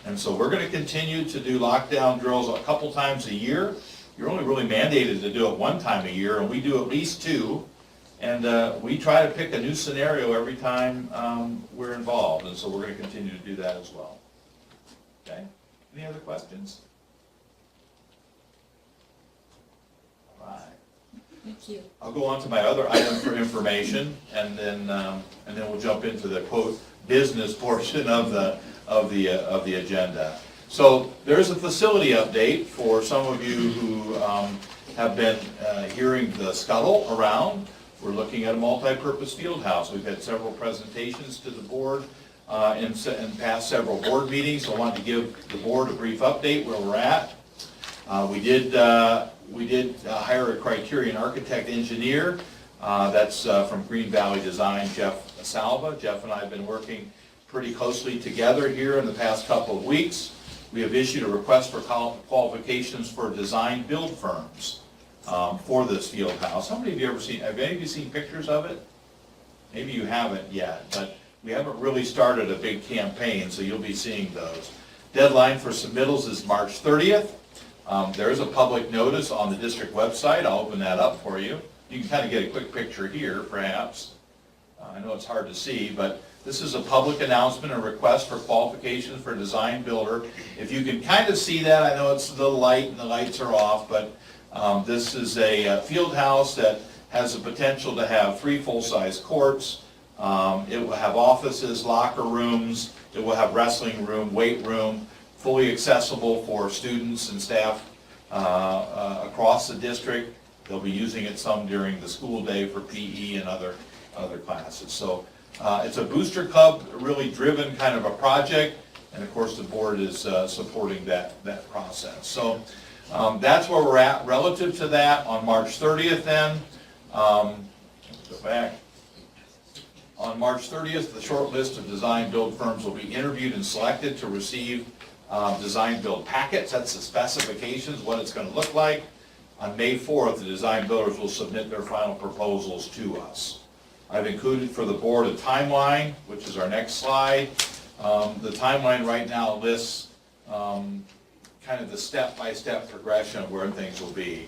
And so we're going to continue to do lockdown drills a couple times a year. You're only really mandated to do it 1 time a year, and we do at least 2. And we try to pick a new scenario every time we're involved, and so we're going to continue to do that as well. Okay? Any other questions? All right. Thank you. I'll go on to my other item for information, and then we'll jump into the quote business portion of the agenda. So there's a facility update for some of you who have been hearing the scuttle around. We're looking at a multi-purpose field house. We've had several presentations to the board in past several board meetings. I wanted to give the board a brief update where we're at. We did hire a Criterion architect engineer. That's from Green Valley Design, Jeff Salva. Jeff and I have been working pretty closely together here in the past couple of weeks. We have issued a request for qualifications for design build firms for this field house. How many of you have any of you seen pictures of it? Maybe you haven't yet, but we haven't really started a big campaign, so you'll be seeing those. Deadline for submittals is March 30th. There is a public notice on the district website. I'll open that up for you. You can kind of get a quick picture here, perhaps. I know it's hard to see, but this is a public announcement, a request for qualifications for a design builder. If you can kind of see that, I know it's a little light and the lights are off, but this is a field house that has the potential to have 3 full-size courts, It will have offices, locker rooms, it will have wrestling room, weight room, fully accessible for students and staff across the district. They'll be using it some during the school day for PE and other classes. So it's a Booster Club, really driven kind of a project, and of course the board is supporting that process. So that's where we're at relative to that. On March 30th then, go back. On March 30th, the short list of design-build firms will be interviewed and selected to receive design-build packets. That's the specifications, what it's going to look like. On May 4th, the design builders will submit their final proposals to us. I've included for the board a timeline, which is our next slide. The timeline right now lists kind of the step-by-step progression of where things will be.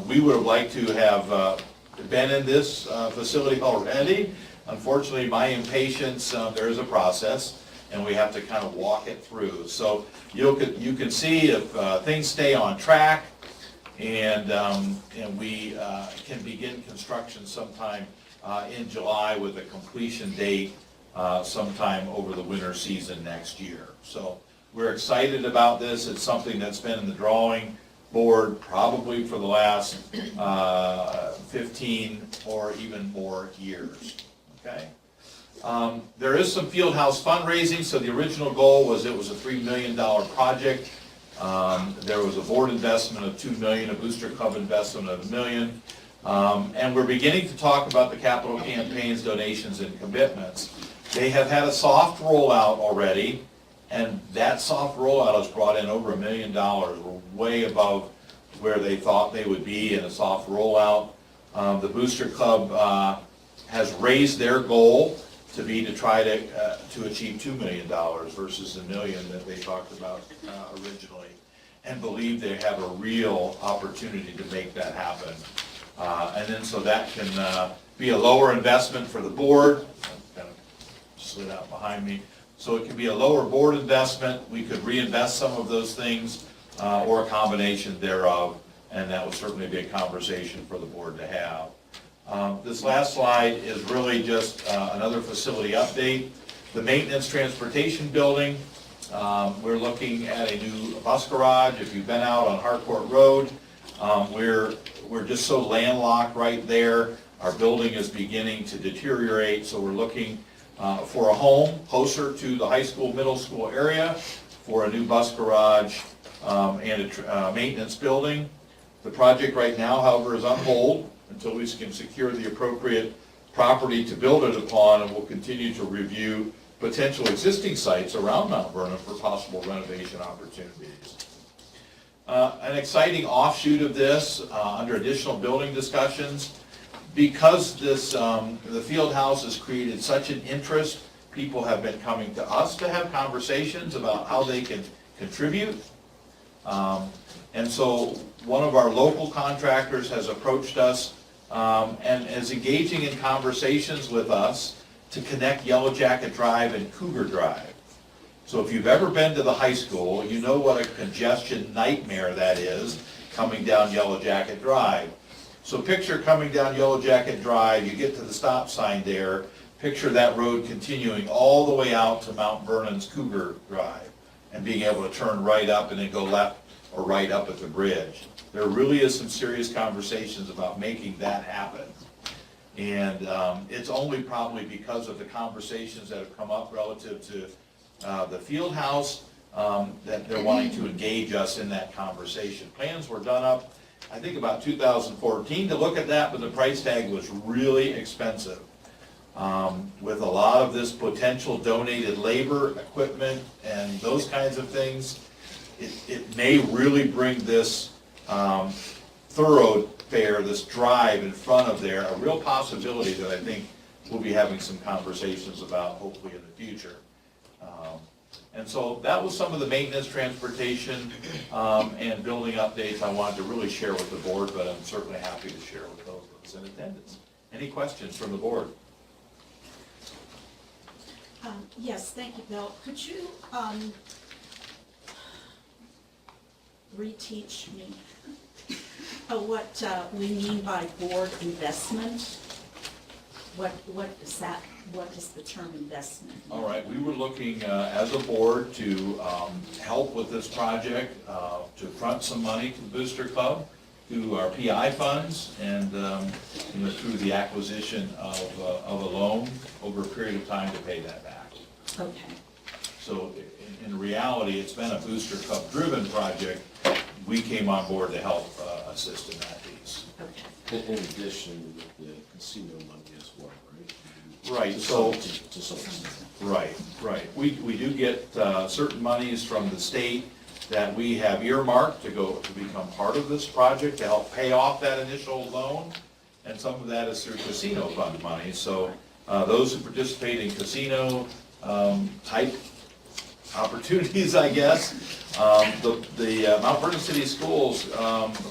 We would have liked to have been in this facility already. Unfortunately, my impatience, there is a process, and we have to kind of walk it through. So you can see if things stay on track, and we can begin construction sometime in July with a completion date sometime over the winter season next year. So we're excited about this. It's something that's been in the drawing board probably for the last 15 or even more years. Okay. There is some field house fundraising. So the original goal was it was a $3 million project. There was a board investment of $2 million, a Booster Club investment of $1 million. And we're beginning to talk about the capital campaigns, donations, and commitments. They have had a soft rollout already, and that soft rollout has brought in over $1 million. We're way above where they thought they would be in a soft rollout. The Booster Club has raised their goal to try to achieve $2 million versus the $1 million that they talked about originally, and believe they have a real opportunity to make that happen. And then so that can be a lower investment for the board. Kind of slid out behind me. So it can be a lower board investment. We could reinvest some of those things or a combination thereof, and that would certainly be a conversation for the board to have. This last slide is really just another facility update. The maintenance transportation building, we're looking at a new bus garage. If you've been out on Harcourt Road, we're just so landlocked right there. Our building is beginning to deteriorate, so we're looking for a home closer to the high school, middle school area for a new bus garage and a maintenance building. The project right now, however, is on hold until we can secure the appropriate property to build it upon, and we'll continue to review potential existing sites around Mount Vernon for possible renovation opportunities. An exciting offshoot of this, under additional building discussions, because this the field house has created such an interest, people have been coming to us to have conversations about how they can contribute. And so one of our local contractors has approached us and is engaging in conversations with us to connect Yellow Jacket Drive and Cougar Drive. So if you've ever been to the high school, you know what a congestion nightmare that is coming down Yellow Jacket Drive. So picture coming down Yellow Jacket Drive, you get to the stop sign there, picture that road continuing all the way out to Mount Vernon's Cougar Drive and being able to turn right up and then go left or right up at the bridge. There really is some serious conversations about making that happen. And it's only probably because of the conversations that have come up relative to the field house that they're wanting to engage us in that conversation. Plans were done up, I think about 2014 to look at that, but the price tag was really expensive. With a lot of this potential donated labor, equipment, and those kinds of things, it may really bring this thoroughfare, this drive in front of there, a real possibility that I think we'll be having some conversations about hopefully in the future. And so that was some of the maintenance, transportation, and building updates I wanted to really share with the board, but I'm certainly happy to share with those of us in attendance. Any questions from the board? Yes, thank you, Bill. Could you reteach me what we mean by board investment? what is the term investment? All right, we were looking as a board to help with this project, to front some money to the Booster Club through our PI funds and through the acquisition of a loan over a period of time to pay that back. Okay. So in reality, it's been a Booster Club driven project. We came on board to help assist in that piece. Okay. In addition, with the casino money as well, right? Right, To so, some extent. right. We do get certain monies from the state that we have earmarked to become part of this project to help pay off that initial loan. And some of that is through casino fund money. So those who participate in casino type opportunities, I guess, the Mount Vernon City Schools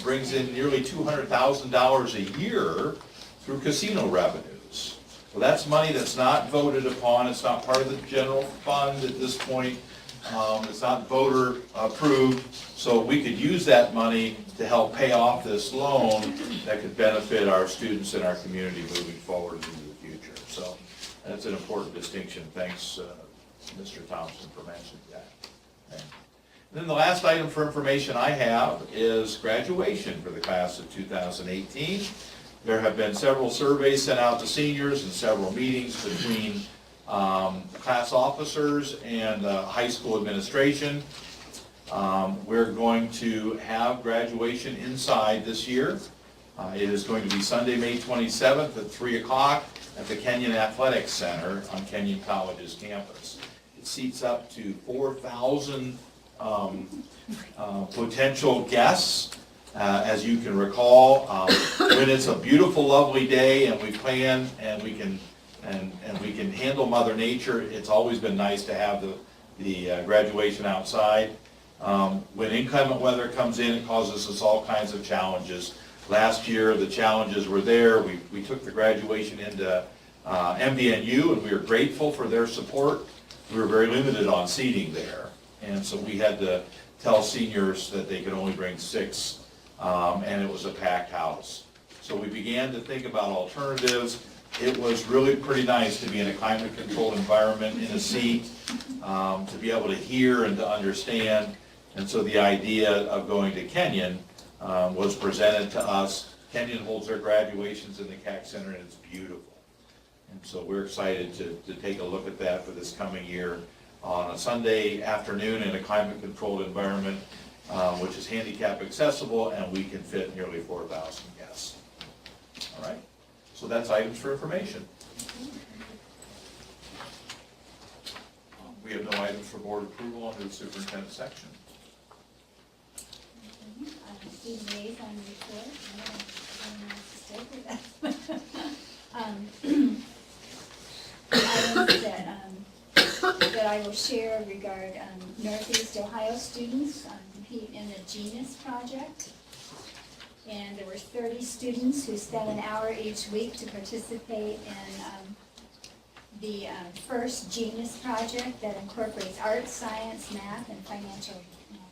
brings in nearly $200,000 a year through casino revenues. Well, that's money that's not voted upon, it's not part of the general fund at this point, it's not voter approved, so we could use that money to help pay off this loan that could benefit our students and our community moving forward into the future. So that's an important distinction. Thanks, Mr. Thompson, for mentioning that. Okay. Then the last item for information I have is graduation for the class of 2018. There have been several surveys sent out to seniors and several meetings between class officers and high school administration. We're going to have graduation inside this year. It is going to be Sunday, May 27th at 3 o'clock at the Kenyon Athletics Center on Kenyon College's campus. It seats up to 4,000 potential guests. As you can recall, when it's a beautiful, lovely day and we plan and we can handle Mother Nature, it's always been nice to have the graduation outside. When inclement weather comes in, it causes us all kinds of challenges. Last year, the challenges were there. We took the graduation into MVNU, and we were grateful for their support. We were very limited on seating there, and so we had to tell seniors that they could only bring 6, and it was a packed house. So we began to think about alternatives. It was really pretty nice to be in a climate-controlled environment, in a seat, to be able to hear and to understand. And so the idea of going to Kenyon was presented to us. Kenyon holds their graduations in the CAC Center, and it's beautiful. And so we're excited to take a look at that for this coming year on a Sunday afternoon in a climate-controlled environment, which is handicap accessible, and we can fit nearly 4,000 guests. All right, so that's items for information. We have no items for board approval under the superintendent section. Student liaison report. Items that I will share regard Northeast Ohio students compete in the Genus project. And there were 30 students who spent an hour each week to participate in the first Genus project that incorporates art, science, math, and financial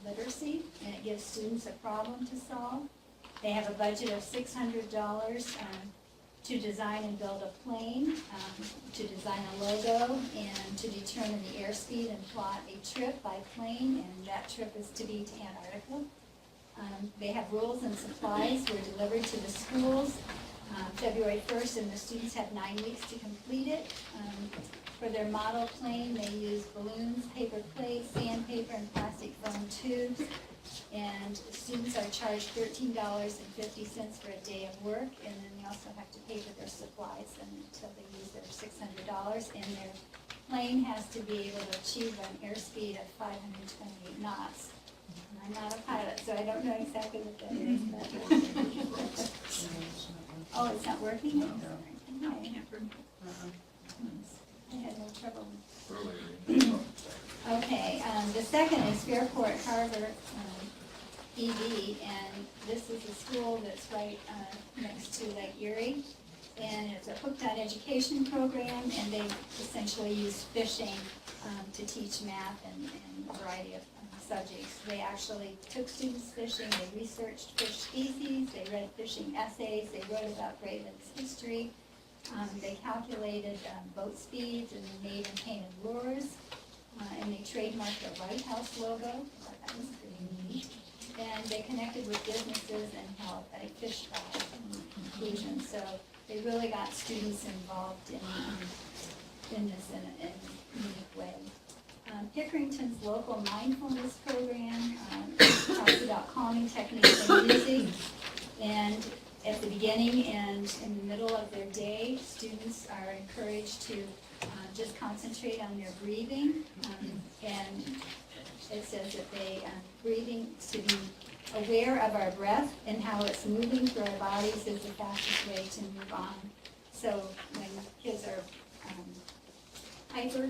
literacy, and it gives students a problem to solve. They have a budget of $600 to design and build a plane, to design a logo, and to determine the airspeed and plot a trip by plane, and that trip is to be to Antarctica. They have rules and supplies were delivered to the schools February 1st, and the students have 9 weeks to complete it. For their model plane, they use balloons, paper plates, sandpaper, and plastic foam tubes. And students are charged $13.50 for a day of work, and then they also have to pay for their supplies until they use their $600. And their plane has to be able to achieve an airspeed of 528 knots. I'm not a pilot, so I don't know exactly what that is, but. Oh, it's not working? No. I had no trouble. Okay, the second is Fairport Harbor EV, and this is a school that's right next to Lake Erie. And it's a hooked-on education program, and they essentially use fishing to teach math and a variety of subjects. They actually took students fishing, they researched fish species, they read fishing essays, they wrote about Raven's history, They calculated boat speeds and they made and painted lures. And they trademarked the White House logo. I thought that was pretty neat. And they connected with businesses and held a fish trial in conclusion. So they really got students involved in this in a unique way. Pickerington's local mindfulness program talks about calming techniques and music. And at the beginning and in the middle of their day, students are encouraged to just concentrate on their breathing. And it says that they, breathing, to be aware of our breath and how it's moving through our bodies is the fastest way to move on. So when kids are hyper,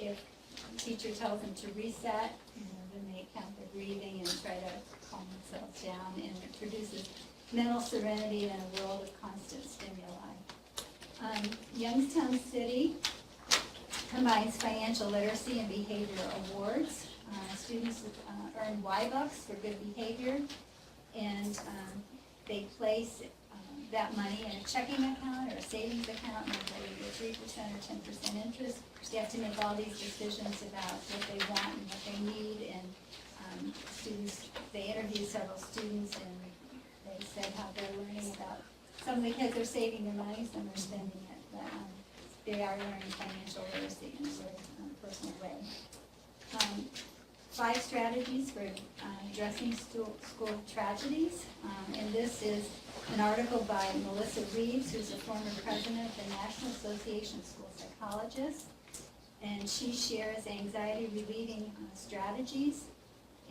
if the teacher tells them to reset, then they count their breathing and try to calm themselves down, and it produces mental serenity in a world of constant stimuli. Youngstown City combines financial literacy and behavior awards. Students earn Y-Bucks for good behavior, and they place that money in a checking account or a savings account, and they get 3% or 10% interest. They have to make all these decisions about what they want and what they need, and they interviewed several students, and they said how they're learning about, some of the kids are saving their money, some are spending it, but they are learning financial literacy in a very personal way. 5 strategies for addressing school tragedies, and this is an article by Melissa Reeves, who's a former president of the National Association of School Psychologists, and she shares anxiety relieving strategies.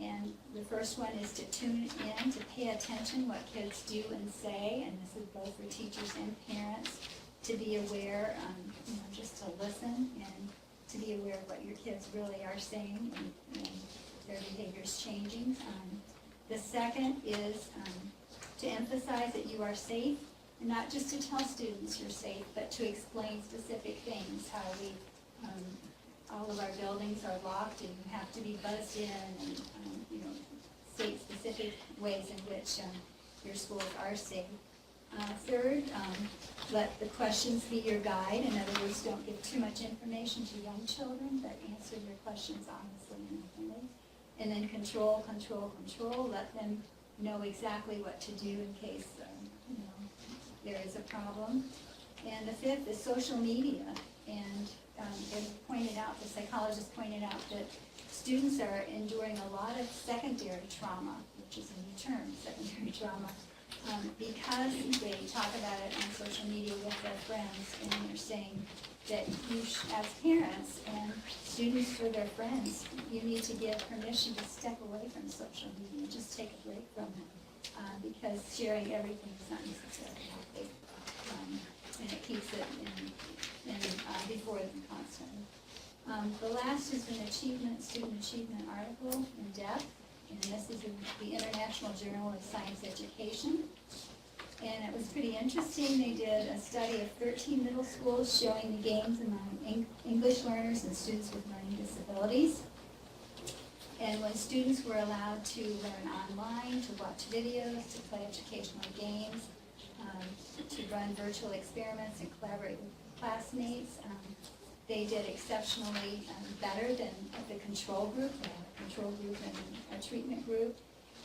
And the first one is to tune in, to pay attention what kids do and say, and this is both for teachers and parents, to be aware, just to listen and to be aware of what your kids really are saying and their behavior is changing. The second is to emphasize that you are safe, and not just to tell students you're safe, but to explain specific things, how all of our buildings are locked and you have to be buzzed in, and state specific ways in which your schools are safe. Third, let the questions be your guide. In other words, don't give too much information to young children, but answer their questions honestly and openly. And then control. Let them know exactly what to do in case there is a problem. And the fifth is social media. And the psychologist pointed out that students are enduring a lot of secondary trauma, which is a new term, secondary trauma, because they talk about it on social media with their friends, and they're saying that you, as parents and students for their friends, you need to give permission to step away from social media, just take a break from it, because sharing everything is not necessarily healthy, and it keeps it before them constantly. The last is an student achievement article in depth, and this is in the International Journal of Science Education. And it was pretty interesting. They did a study of 13 middle schools showing the gains among English learners and students with learning disabilities. And when students were allowed to learn online, to watch videos, to play educational games, to run virtual experiments and collaborate with classmates, they did exceptionally better than the control group. They had a control group and a treatment group.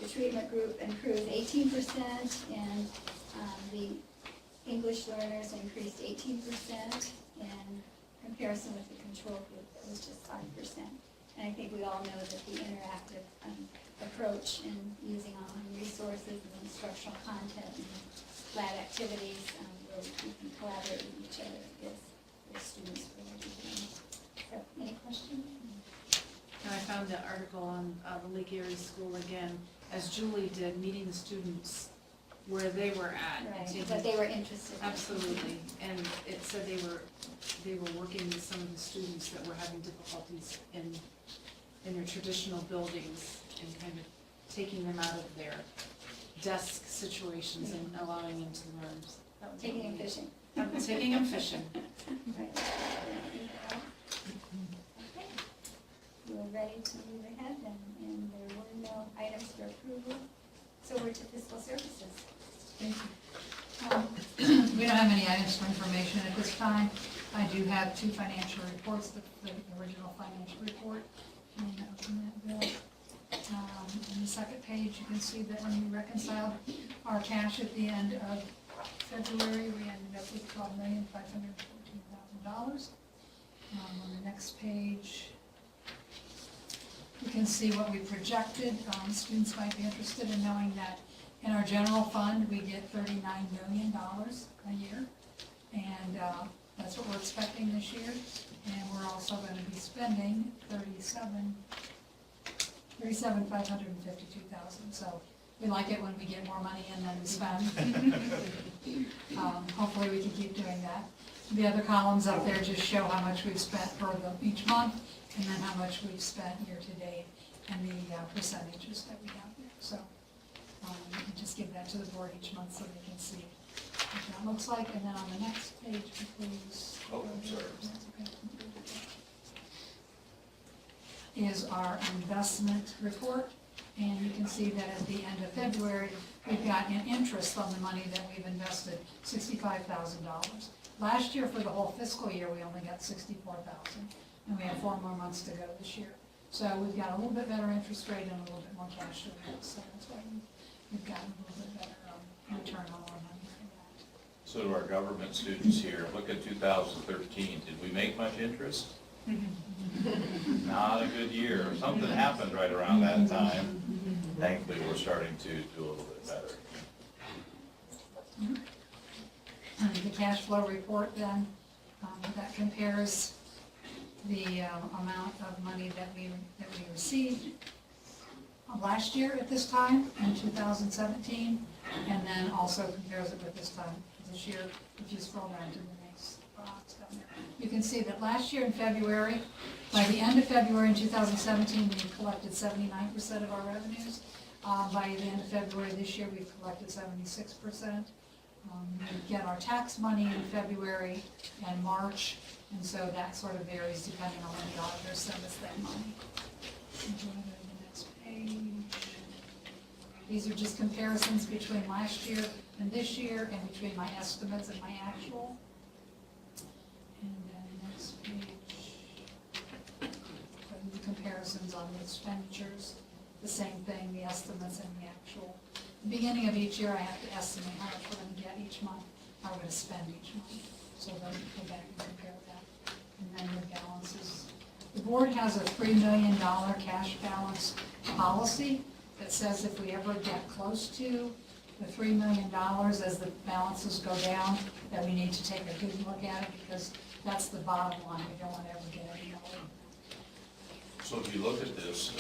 The treatment group improved 18%, and the English learners increased 18%, in comparison with the control group that was just 5%. And I think we all know that the interactive approach in using online resources and instructional content and lab activities where we can collaborate with each other is students really do things. So, any questions? And I found that article on the Lake Erie School again, as Julie did, meeting the students where they were at. and Right, taking- but they were interested. Absolutely, and it said they were working with some of the students that were having difficulties in their traditional buildings and kind of taking them out of their desk situations and allowing them to learn. That was Taking really and neat. fishing. Taking them fishing. Right. Okay. We're ready to move ahead, and there were no items for approval. So we're to fiscal services. We don't have any items for information at this time. I do have two financial reports, the original financial report, and that was in that bill. On the second page, you can see that when we reconciled our cash at the end of February, we ended up with $12,514,000. On the next page, you can see what we projected. Students might be interested in knowing that in our general fund, we get $39 million a year, and that's what we're expecting this year. And we're also going to be spending $37,552,000. So we like it when we get more money in than we spend. Hopefully we can keep doing that. The other columns up there just show how much we've spent for each month, and then how much we've spent year to date, and the percentages that we have there. So we can just give that to the board each month so they can see what that looks like. And then on the next page, please. Oh, I'm sorry. That's okay. Is our investment report. And you can see that at the end of February, we've got an interest on the money that we've invested, $65,000. Last year, for the whole fiscal year, we only got $64,000, and we have 4 more months to go this year. So we've got a little bit better interest rate and a little bit more cash to invest, so that's why we've got a little bit better return on our money for that. So to our government students here, look at 2013, did we make much interest? Not a good year. Something happened right around that time. Thankfully, we're starting to do a little bit better. The cash flow report then, that compares the amount of money that we received last year at this time in 2017, and then also compares it with this time this year. If you scroll down to the next box down there, you can see that last year in February, by the end of February in 2017, we collected 79% of our revenues. By the end of February this year, we've collected 76%. We get our tax money in February and March, and so that sort of varies depending on when the auditors send us that money. Go to the next page. These are just comparisons between last year and this year, and between my estimates and my actual. And then the next page, the comparisons on the expenditures, the same thing, the estimates and the actual. Beginning of each year, I have to estimate how much we're going to get each month, how we're going to spend each month. So then go back and compare that. And then the balances. The board has a $3 million cash balance policy that says if we ever get close to the $3 million as the balances go down, that we need to take a good look at it, because that's the bottom line. We don't want to ever get any lower. So if you look at this,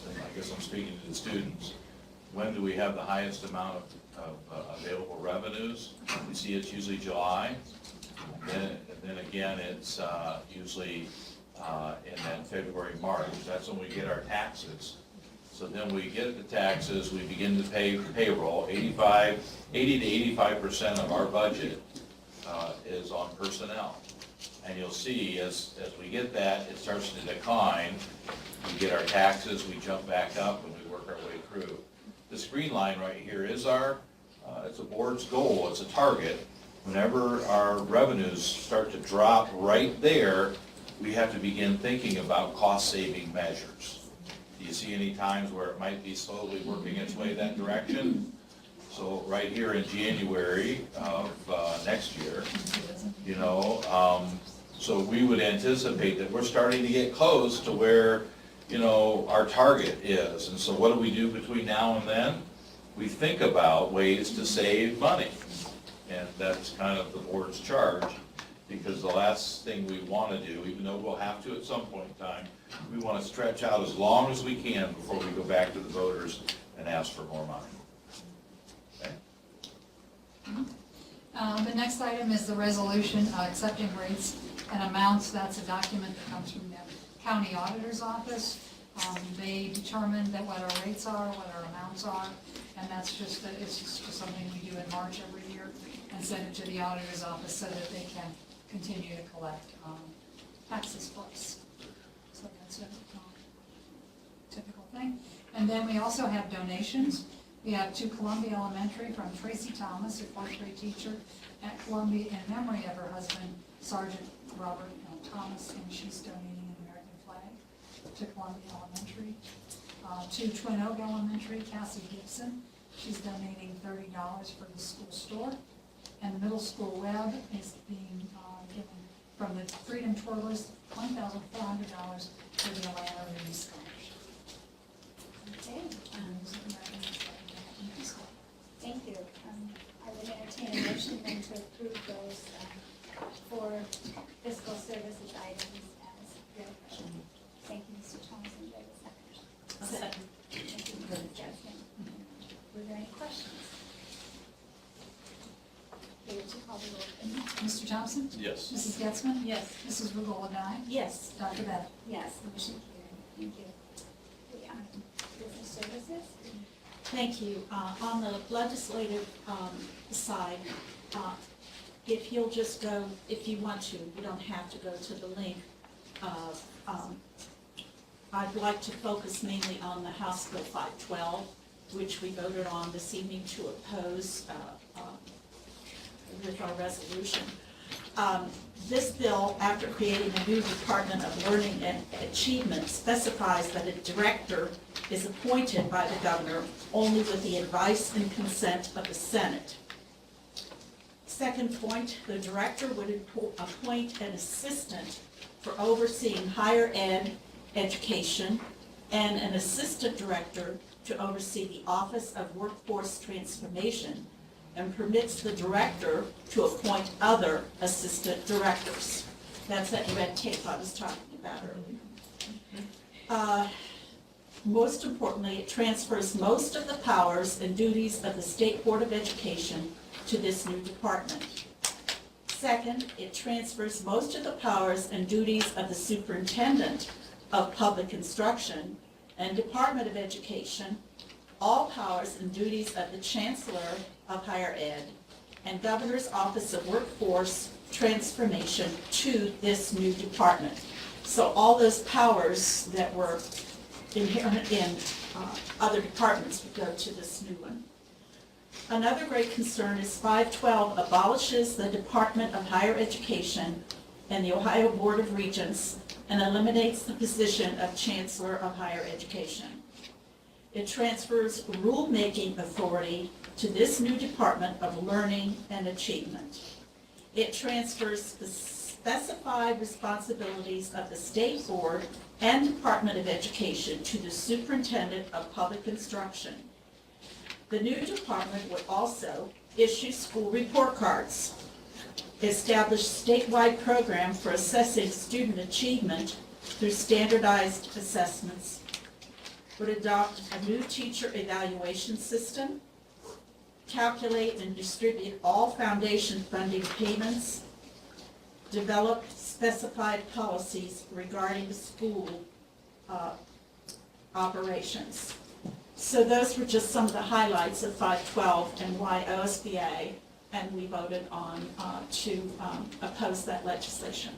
and I guess I'm speaking to the students, when do we have the highest amount of available revenues? You see it's usually July, and then again it's usually in then February, March. That's when we get our taxes. So then we get the taxes, we begin to pay payroll. 80 to 85% of our budget is on personnel. And you'll see as we get that, it starts to decline. We get our taxes, we jump back up, and we work our way through. This green line right here is it's a board's goal, it's a target. Whenever our revenues start to drop right there, we have to begin thinking about cost-saving measures. Do you see any times where it might be slowly working its way that direction? So right here in January of next year, so we would anticipate that we're starting to get close to where, our target is. And so what do we do between now and then? We think about ways to save money. And that's kind of the board's charge, because the last thing we want to do, even though we'll have to at some point in time, we want to stretch out as long as we can before we go back to the voters and ask for more money. Okay? The next item is the resolution accepting rates and amounts. That's a document that comes from the county auditor's office. They determine that what our rates are, what our amounts are, and it's just something we do in March every year, and send it to the auditor's office so that they can continue to collect taxes for us. So that's a typical thing. And then we also have donations. We have to Columbia Elementary from Tracy Thomas, a fourth grade teacher at Columbia, in memory of her husband, Sergeant Robert L. Thomas, and she's donating an American flag to Columbia Elementary. To Twin Oak Elementary, Cassie Gibson, she's donating $30 for the school store. And the middle school web is being given from the Freedom Twirlers, $1,400 for the Atlanta Reading Scholarship. Okay, And those are the recommendations. thank you. I would entertain a motion then to approve those for fiscal services items as read. Thank you, Mr. Thompson. Do I have a second? Second. Thank you, Mrs. Jasmine. Were there any questions? Okay, would you call the roll, please? Mr. Thompson? Yes. Mrs. Getzmann? Yes. Mrs. Regola Dye? Yes. Dr. Bennett? Yes, motion carried. Thank you. Okay, business services? Thank you. On the legislative side, if you'll just go, if you want to, you don't have to go to the link. I'd like to focus mainly on the House Bill 512, which we voted on this evening to oppose with our resolution. This bill, after creating a new Department of Learning and Achievement, specifies that a director is appointed by the governor only with the advice and consent of the Senate. Second point, the director would appoint an assistant for overseeing higher ed education and an assistant director to oversee the Office of Workforce Transformation, and permits the director to appoint other assistant directors. That's that red tape I was talking about earlier. Most importantly, it transfers most of the powers and duties of the State Board of Education to this new department. Second, it transfers most of the powers and duties of the Superintendent of Public Instruction and Department of Education, all powers and duties of the Chancellor of Higher Ed and Governor's Office of Workforce Transformation to this new department. So all those powers that were inherent in other departments would go to this new one. Another great concern is 512 abolishes the Department of Higher Education and the Ohio Board of Regents and eliminates the position of Chancellor of Higher Education. It transfers rulemaking authority to this new Department of Learning and Achievement. It transfers the specified responsibilities of the State Board and Department of Education to the Superintendent of Public Instruction. The new department would also issue school report cards, establish statewide program for assessing student achievement through standardized assessments, would adopt a new teacher evaluation system, calculate and distribute all foundation funding payments, develop specified policies regarding school operations. So those were just some of the highlights of 512 and why OSBA, and we voted on to oppose that legislation.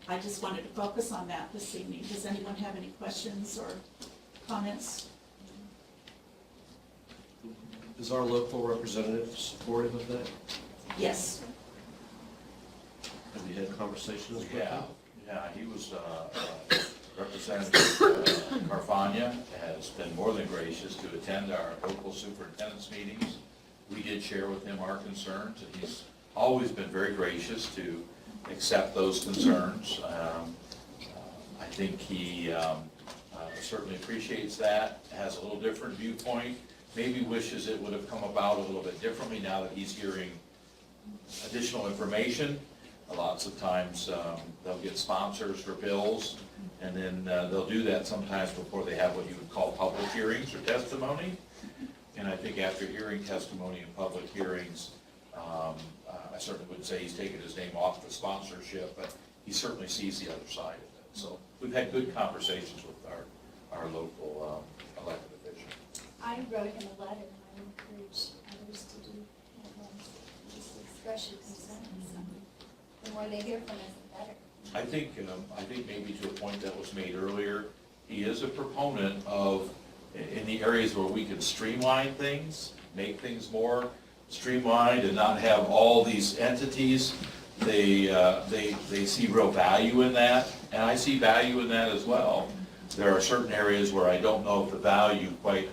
I just wanted to focus on that this evening. Does anyone have any questions or comments? Is our local representative supportive of that? Yes. Have you had conversations with Yeah, him? yeah, he was, Representative Carfagna has been more than gracious to attend our local superintendent's meetings. We did share with him our concerns, and he's always been very gracious to accept those concerns. I think he certainly appreciates that, has a little different viewpoint, maybe wishes it would have come about a little bit differently now that he's hearing additional information. Lots of times they'll get sponsors for bills, and then they'll do that sometimes before they have what you would call public hearings or testimony. And I think after hearing testimony in public hearings, I certainly wouldn't say he's taken his name off the sponsorship, but he certainly sees the other side of it. So we've had good conversations with our local elected official. I wrote him a letter, and I encourage others to do that, just express your concerns. The more they hear from us, the better. I think maybe to a point that was made earlier, he is a proponent of in the areas where we can streamline things, make things more streamlined and not have all these entities, they see real value in that, and I see value in that as well. There are certain areas where I don't know if the value quite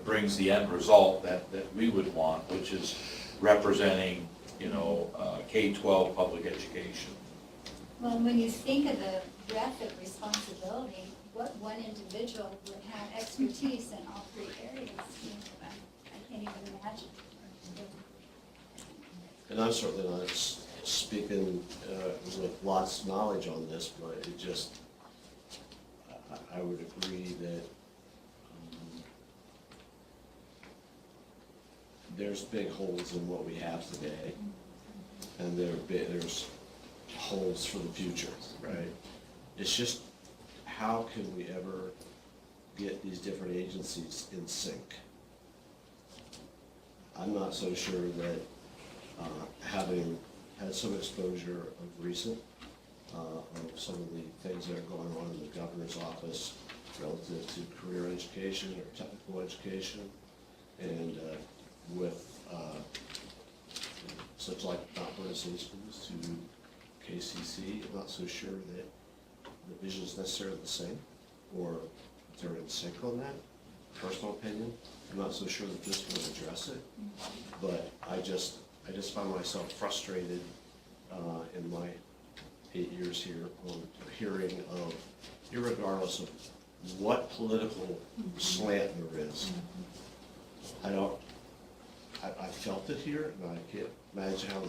brings the end result that we would want, which is representing, K-12 public education. Well, when you think of the breadth of responsibility, what one individual would have expertise in all three areas, I can't even imagine. And I'm certainly not speaking with lots of knowledge on this, but it just, I would agree that there's big holes in what we have today, and there's holes for the future, right? It's just, how can we ever get these different agencies in sync? I'm not so sure that having had some exposure of recent, of some of the things that are going on in the governor's office relative to career education or technical education, and with such like Mount Vernon City Schools to KCC, I'm not so sure that the vision is necessarily the same, or if they're in sync on that. Personal opinion, I'm not so sure that this would address it, but I just find myself frustrated in my 8 years here on hearing of, irregardless of what political slant there is, I felt it here, and I can't imagine how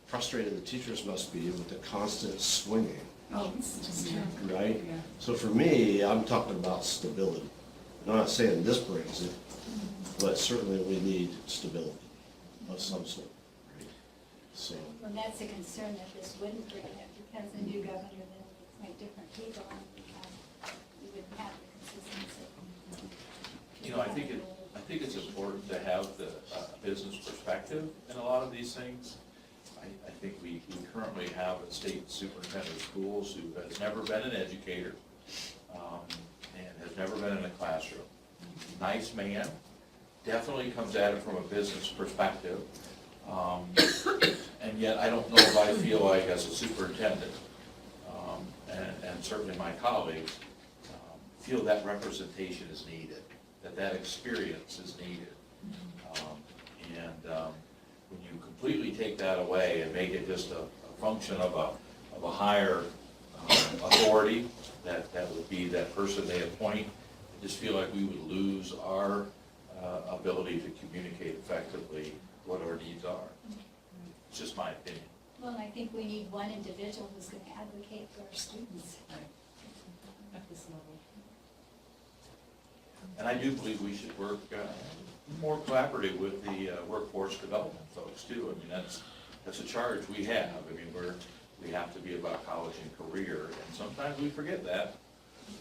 frustrated the teachers must be with the constant swinging. Oh, it's just terrible. Right? So for me, I'm talking about stability. I'm not saying this brings it, but certainly we need stability of some sort, right? So, Well, that's a concern that this wouldn't bring it, because the new governor then would appoint different people, and we wouldn't have the consistency. I think it's important to have the business perspective in a lot of these things. I think we currently have a state superintendent of schools who has never been an educator, and has never been in a classroom. Nice man, definitely comes at it from a business perspective. And yet I don't know if I feel like as a superintendent, and certainly my colleagues, feel that representation is needed, that experience is needed. When you completely take that away and make it just a function of a higher authority, that would be that person they appoint, I just feel like we would lose our ability to communicate effectively what our needs are. It's just my opinion. Well, I think we need one individual who's going to advocate for our students. At this level. And I do believe we should work more collaborative with the workforce development folks too. I mean, that's a charge we have. I mean, we have to be about college and career, and sometimes we forget that.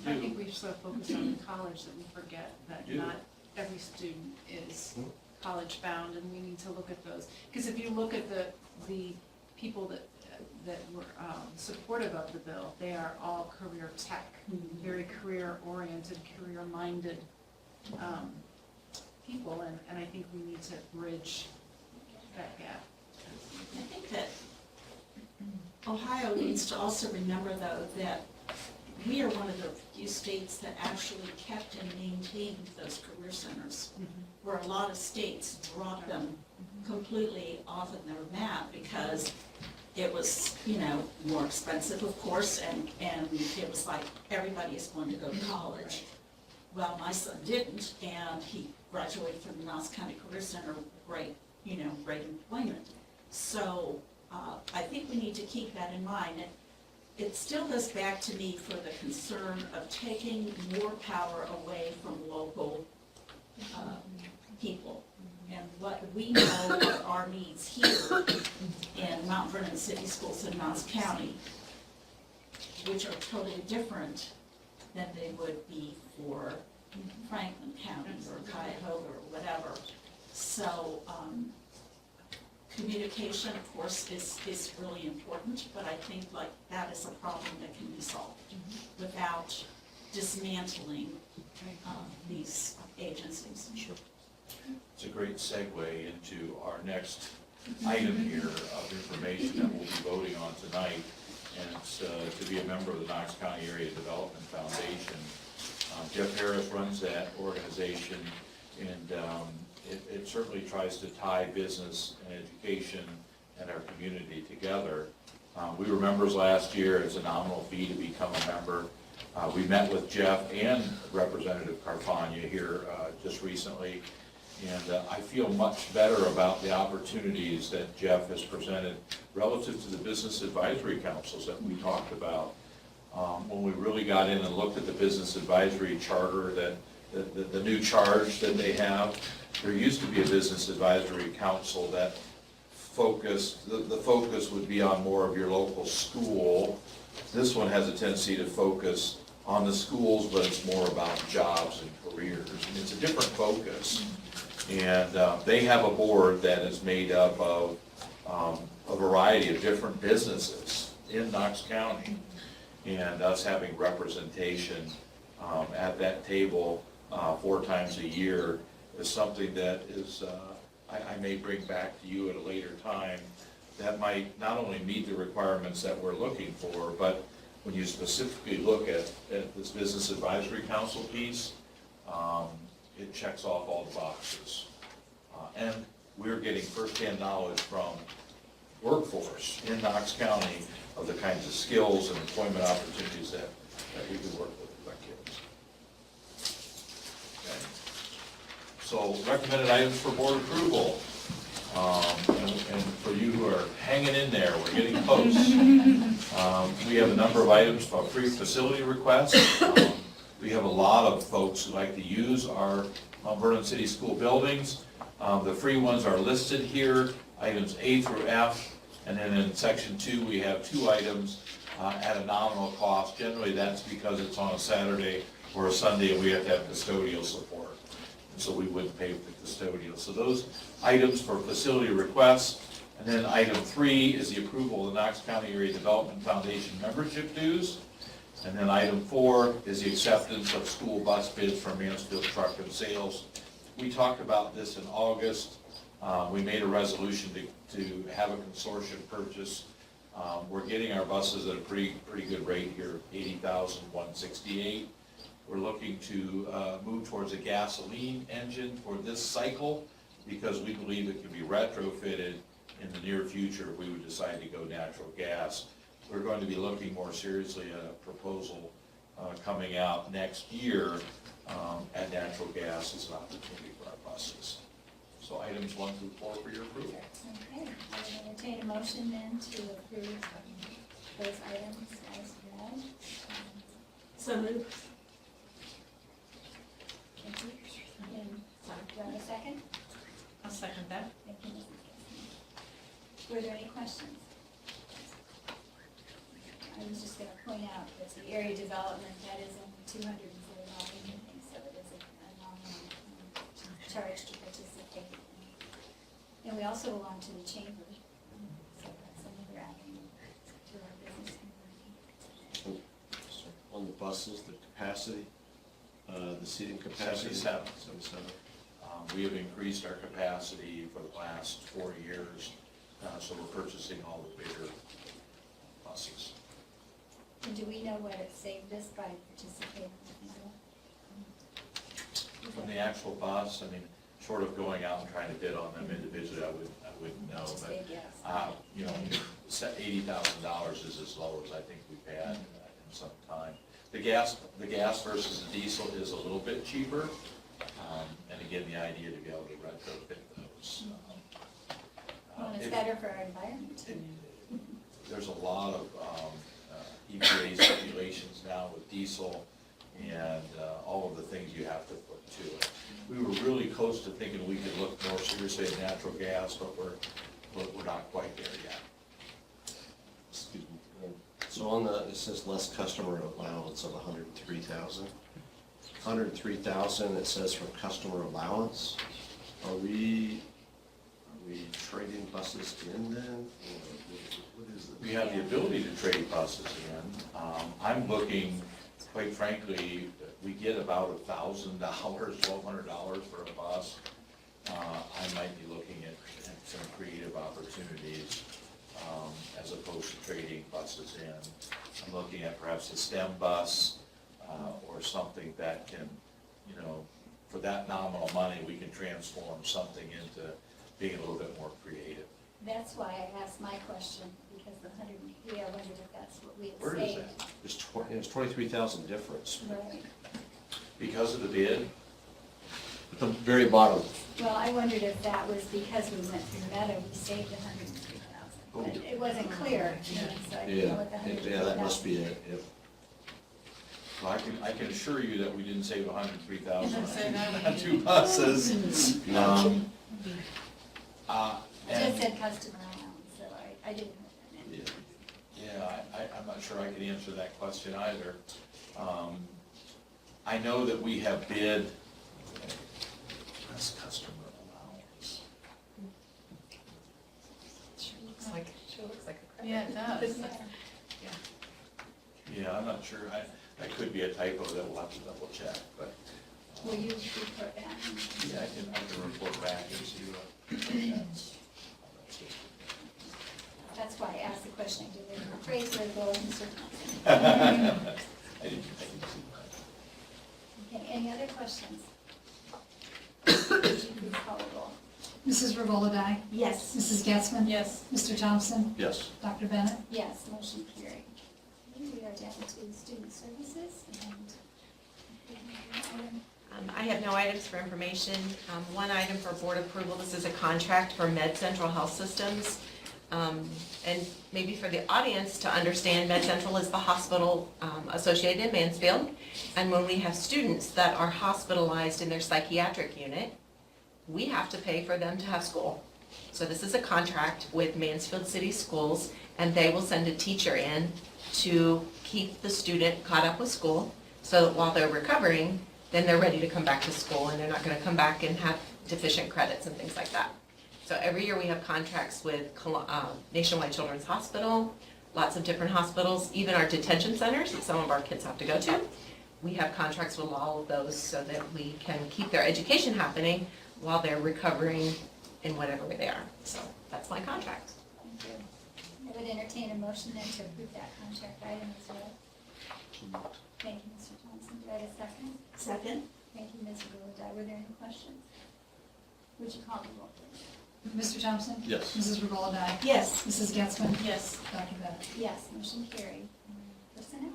I think we should focus on the college, that we forget that not every student is college bound, and we need to look at those. Because if you look at the people that were supportive of the bill, they are all career tech, very career oriented, career minded people, and I think we need to bridge that gap. I think that Ohio needs to also remember, though, that we are one of the few states that actually kept and maintained those career centers, where a lot of states dropped them completely off of their map because it was, more expensive, of course, and it was like everybody is going to go to college. Well, my son didn't, and he graduated from the Knox County Career Center with great employment. So I think we need to keep that in mind. And it still goes back to me for the concern of taking more power away from local people. And what we know are our needs here in Mount Vernon City Schools in Knox County, which are totally different than they would be for Franklin County or Cuyahoga or whatever. So communication, of course, is really important, but I think like that is a problem that can be solved without dismantling these agencies. Sure. It's a great segue into our next item here of information that we'll be voting on tonight. And it's to be a member of the Knox County Area Development Foundation. Jeff Harris runs that organization, and it certainly tries to tie business and education and our community together. We were members last year. It's a nominal fee to become a member. We met with Jeff and Representative Carfagna here just recently, and I feel much better about the opportunities that Jeff has presented relative to the business advisory councils that we talked about. When we really got in and looked at the business advisory charter, that the new charge that they have, there used to be a business advisory council that focused, the focus would be on more of your local school. This one has a tendency to focus on the schools, but it's more about jobs and careers. And it's a different focus. And they have a board that is made up of a variety of different businesses in Knox County. And us having representation at that table 4 times a year is something that is, I may bring back to you at a later time, that might not only meet the requirements that we're looking for, but when you specifically look at this Business Advisory Council piece, it checks off all the boxes. And we're getting firsthand knowledge from workforce in Knox County of the kinds of skills and employment opportunities that we can work with our kids. Okay. So recommended items for board approval. And for you who are hanging in there, we're getting close. We have a number of items for free facility requests. We have a lot of folks who like to use our Mount Vernon City School buildings. The free ones are listed here, items A through F. And then in section 2, we have 2 items at a nominal cost. Generally, that's because it's on a Saturday or a Sunday and we have to have custodial support. And so we wouldn't pay for the custodial. So those items for facility requests. And then item 3 is the approval of the Knox County Area Development Foundation membership dues. And then item 4 is the acceptance of school bus bids from Mansfield Truck and Sales. We talked about this in August. We made a resolution to have a consortium purchase. We're getting our buses at a pretty good rate here, $80,168. We're looking to move towards a gasoline engine for this cycle because we believe it can be retrofitted in the near future if we would decide to go natural gas. We're going to be looking more seriously at a proposal coming out next year at natural gas as an opportunity for our buses. So items 1 through 4 for your approval. Okay, I will entertain a motion then to approve those items as read. So moved. Thank you. And, do I have a second? I'll second that. Thank you, Mrs. Gibson. Were there any questions? I was just gonna point out that the area development, that is only $204, so it is a nominal charge to participate. And we also belong to the chamber, so that's another avenue to our business community. On the buses, the capacity, the seating capacity? 77. 77. We have increased our capacity for the last 4 years, so we're purchasing all the bigger buses. And do we know what it saved us by participating? From the actual bus, I mean, short of going out and trying to bid on them individually, I wouldn't know, Just but, say yes. you know, $80,000 is as low as I think we've had in some time. The gas versus the diesel is a little bit cheaper, and again, the idea to be able to retrofit those. Well, it's better for our environment too. There's a lot of EPA stipulations now with diesel and all of the things you have to put to it. We were really close to thinking we could look more seriously at natural gas, but we're not quite there yet. Excuse me. So on the, it says less customer allowance of 103,000. 103,000, it says for customer allowance. Are we trading buses in then? Or what is it? We have the ability to trade buses in. I'm looking quite frankly, we get about $1,000, $1,200 for a bus. I might be looking at some creative opportunities, as opposed to trading buses in. I'm looking at perhaps a STEM bus, or something that can, you know, for that nominal money, we can transform something into being a little bit more creative. That's why I asked my question, because the 103, I wondered if that's what we had Where is saved. that? It's 23,000 difference. Right. Because of the bid? At the very bottom. Well, I wondered if that was because we went through Meta, we saved 103,000. But it wasn't clear, you know, so I didn't know what the 103,000. Yeah, that must be it, yep. Well, I can assure you that we didn't save $103,000 Didn't say that. on 2 buses. It just And, said customer owned, so I didn't know what that meant. yeah, I'm not sure I can answer that question either. I know that we have bid, that's customer allowance. Sure looks like a credit. Yeah, it does. Yeah, I'm not sure, that could be a typo that we'll have to double check, but, Will you report back? yeah, I can report back and see what. That's why I asked the question, I did it phrase where to go in certain. I didn't see that. Okay, any other questions? Would you please call the roll? Mrs. Revoladi? Yes. Mrs. Getzmann? Yes. Mr. Thompson? Yes. Dr. Bennett? Yes, motion carried. We are down to student services and. I have no items for information. One item for board approval, this is a contract for Med Central Health Systems. And maybe for the audience to understand, Med Central is the hospital associated in Mansfield. And when we have students that are hospitalized in their psychiatric unit, we have to pay for them to have school. So this is a contract with Mansfield City Schools, and they will send a teacher in to keep the student caught up with school, so that while they're recovering, then they're ready to come back to school, and they're not gonna come back and have deficient credits and things like that. So every year we have contracts with Nationwide Children's Hospital, lots of different hospitals, even our detention centers that some of our kids have to go to. We have contracts with all of those so that we can keep their education happening while they're recovering in whatever way they are. So that's my contract. Thank you. I would entertain a motion then to approve that contract item as well. Thank you, Mr. Thompson. Do I have a second? Second? Thank you, Ms. Revoladi. Were there any questions? Would you call the roll, please? Mr. Thompson? Yes. Mrs. Revoladi? Yes. Mrs. Getzmann? Yes. Dr. Bennett? Yes, motion carried. Personnel.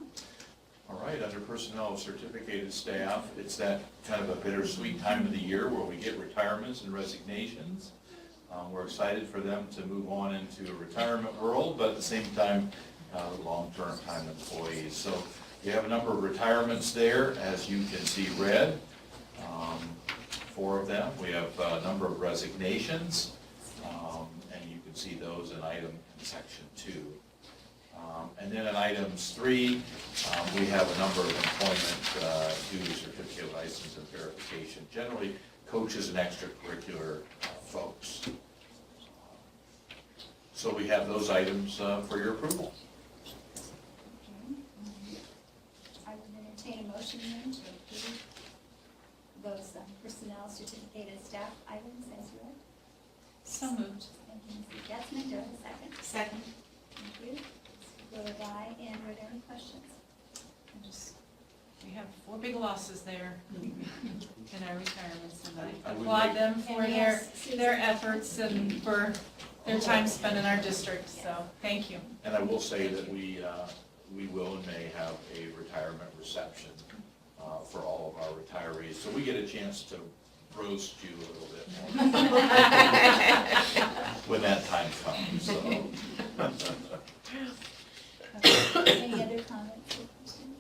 All right, under personnel certificated staff, it's that kind of a bittersweet time of the year where we get retirements and resignations. We're excited for them to move on into a retirement world, but at the same time, long-term time employees. So we have a number of retirements there, as you can see red, 4 of them. We have a number of resignations, and you can see those in item in section 2. And then in items 3, we have a number of employment due to certificate of license and verification, generally coaches and extracurricular folks. So we have those items for your approval. I would entertain a motion then to approve those personnel certificated staff items as read. So moved. Thank you, Mrs. Getzmann. Do I have a second? Second. Thank you. Vote aye. And were there any questions? We have 4 big losses there in our retirements, and I I would applaud make- them for And yes, their efforts and for their time spent in our district, so thank you. And I will say that we will and may have a retirement reception for all of our retirees. So we get a chance to roast you a little bit more when that time comes, so. Any other comments or questions?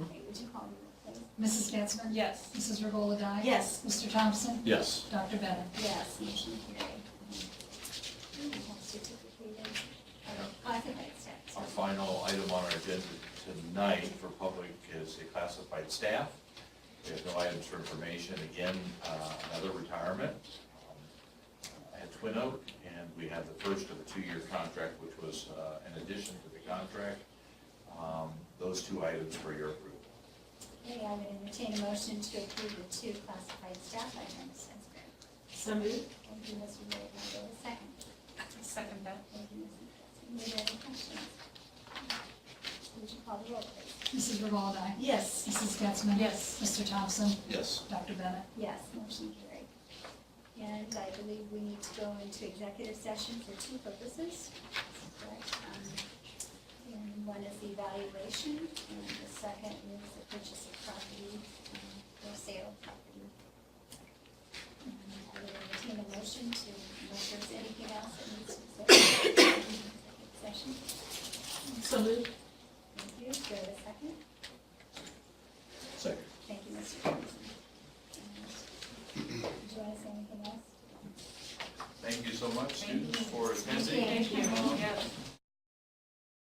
Okay, would you call the roll, please? Mrs. Getzmann? Yes. Mrs. Revoladi? Yes. Mr. Thompson? Yes. Dr. Bennett? Yes, motion carried. We have certificated, classified staff. Our final item on our agenda tonight for public is the classified staff. We have no items for information. Again, another retirement at Twin Oak, and we had the first of a 2-year contract, which was an addition to the contract. Those 2 items for your approval. Okay, I would entertain a motion to approve the 2 classified staff items as read. So moved. Thank you, Mrs. Ray. Can I get a second? Second that. Thank you, Mrs. Katzman. Are there any questions? Would you call the roll, please? Mrs. Revolta, Yes. Mrs. Getzmann. Yes. Mr. Thompson, Yes. Dr. Bennett. Yes, motion carried. And I believe we need to go into executive session for 2 purposes. Correct. And one is the evaluation, and the second is the purchase of property, or sale of property. And I would entertain a motion to, unless there's anything else that needs to be said in executive session. So moved. Thank you. Do I have a second? Second. Thank you, Mr. Thompson. And do you want to say anything else? Thank you so much, Thank you. students, for attending. Thank you. Yes.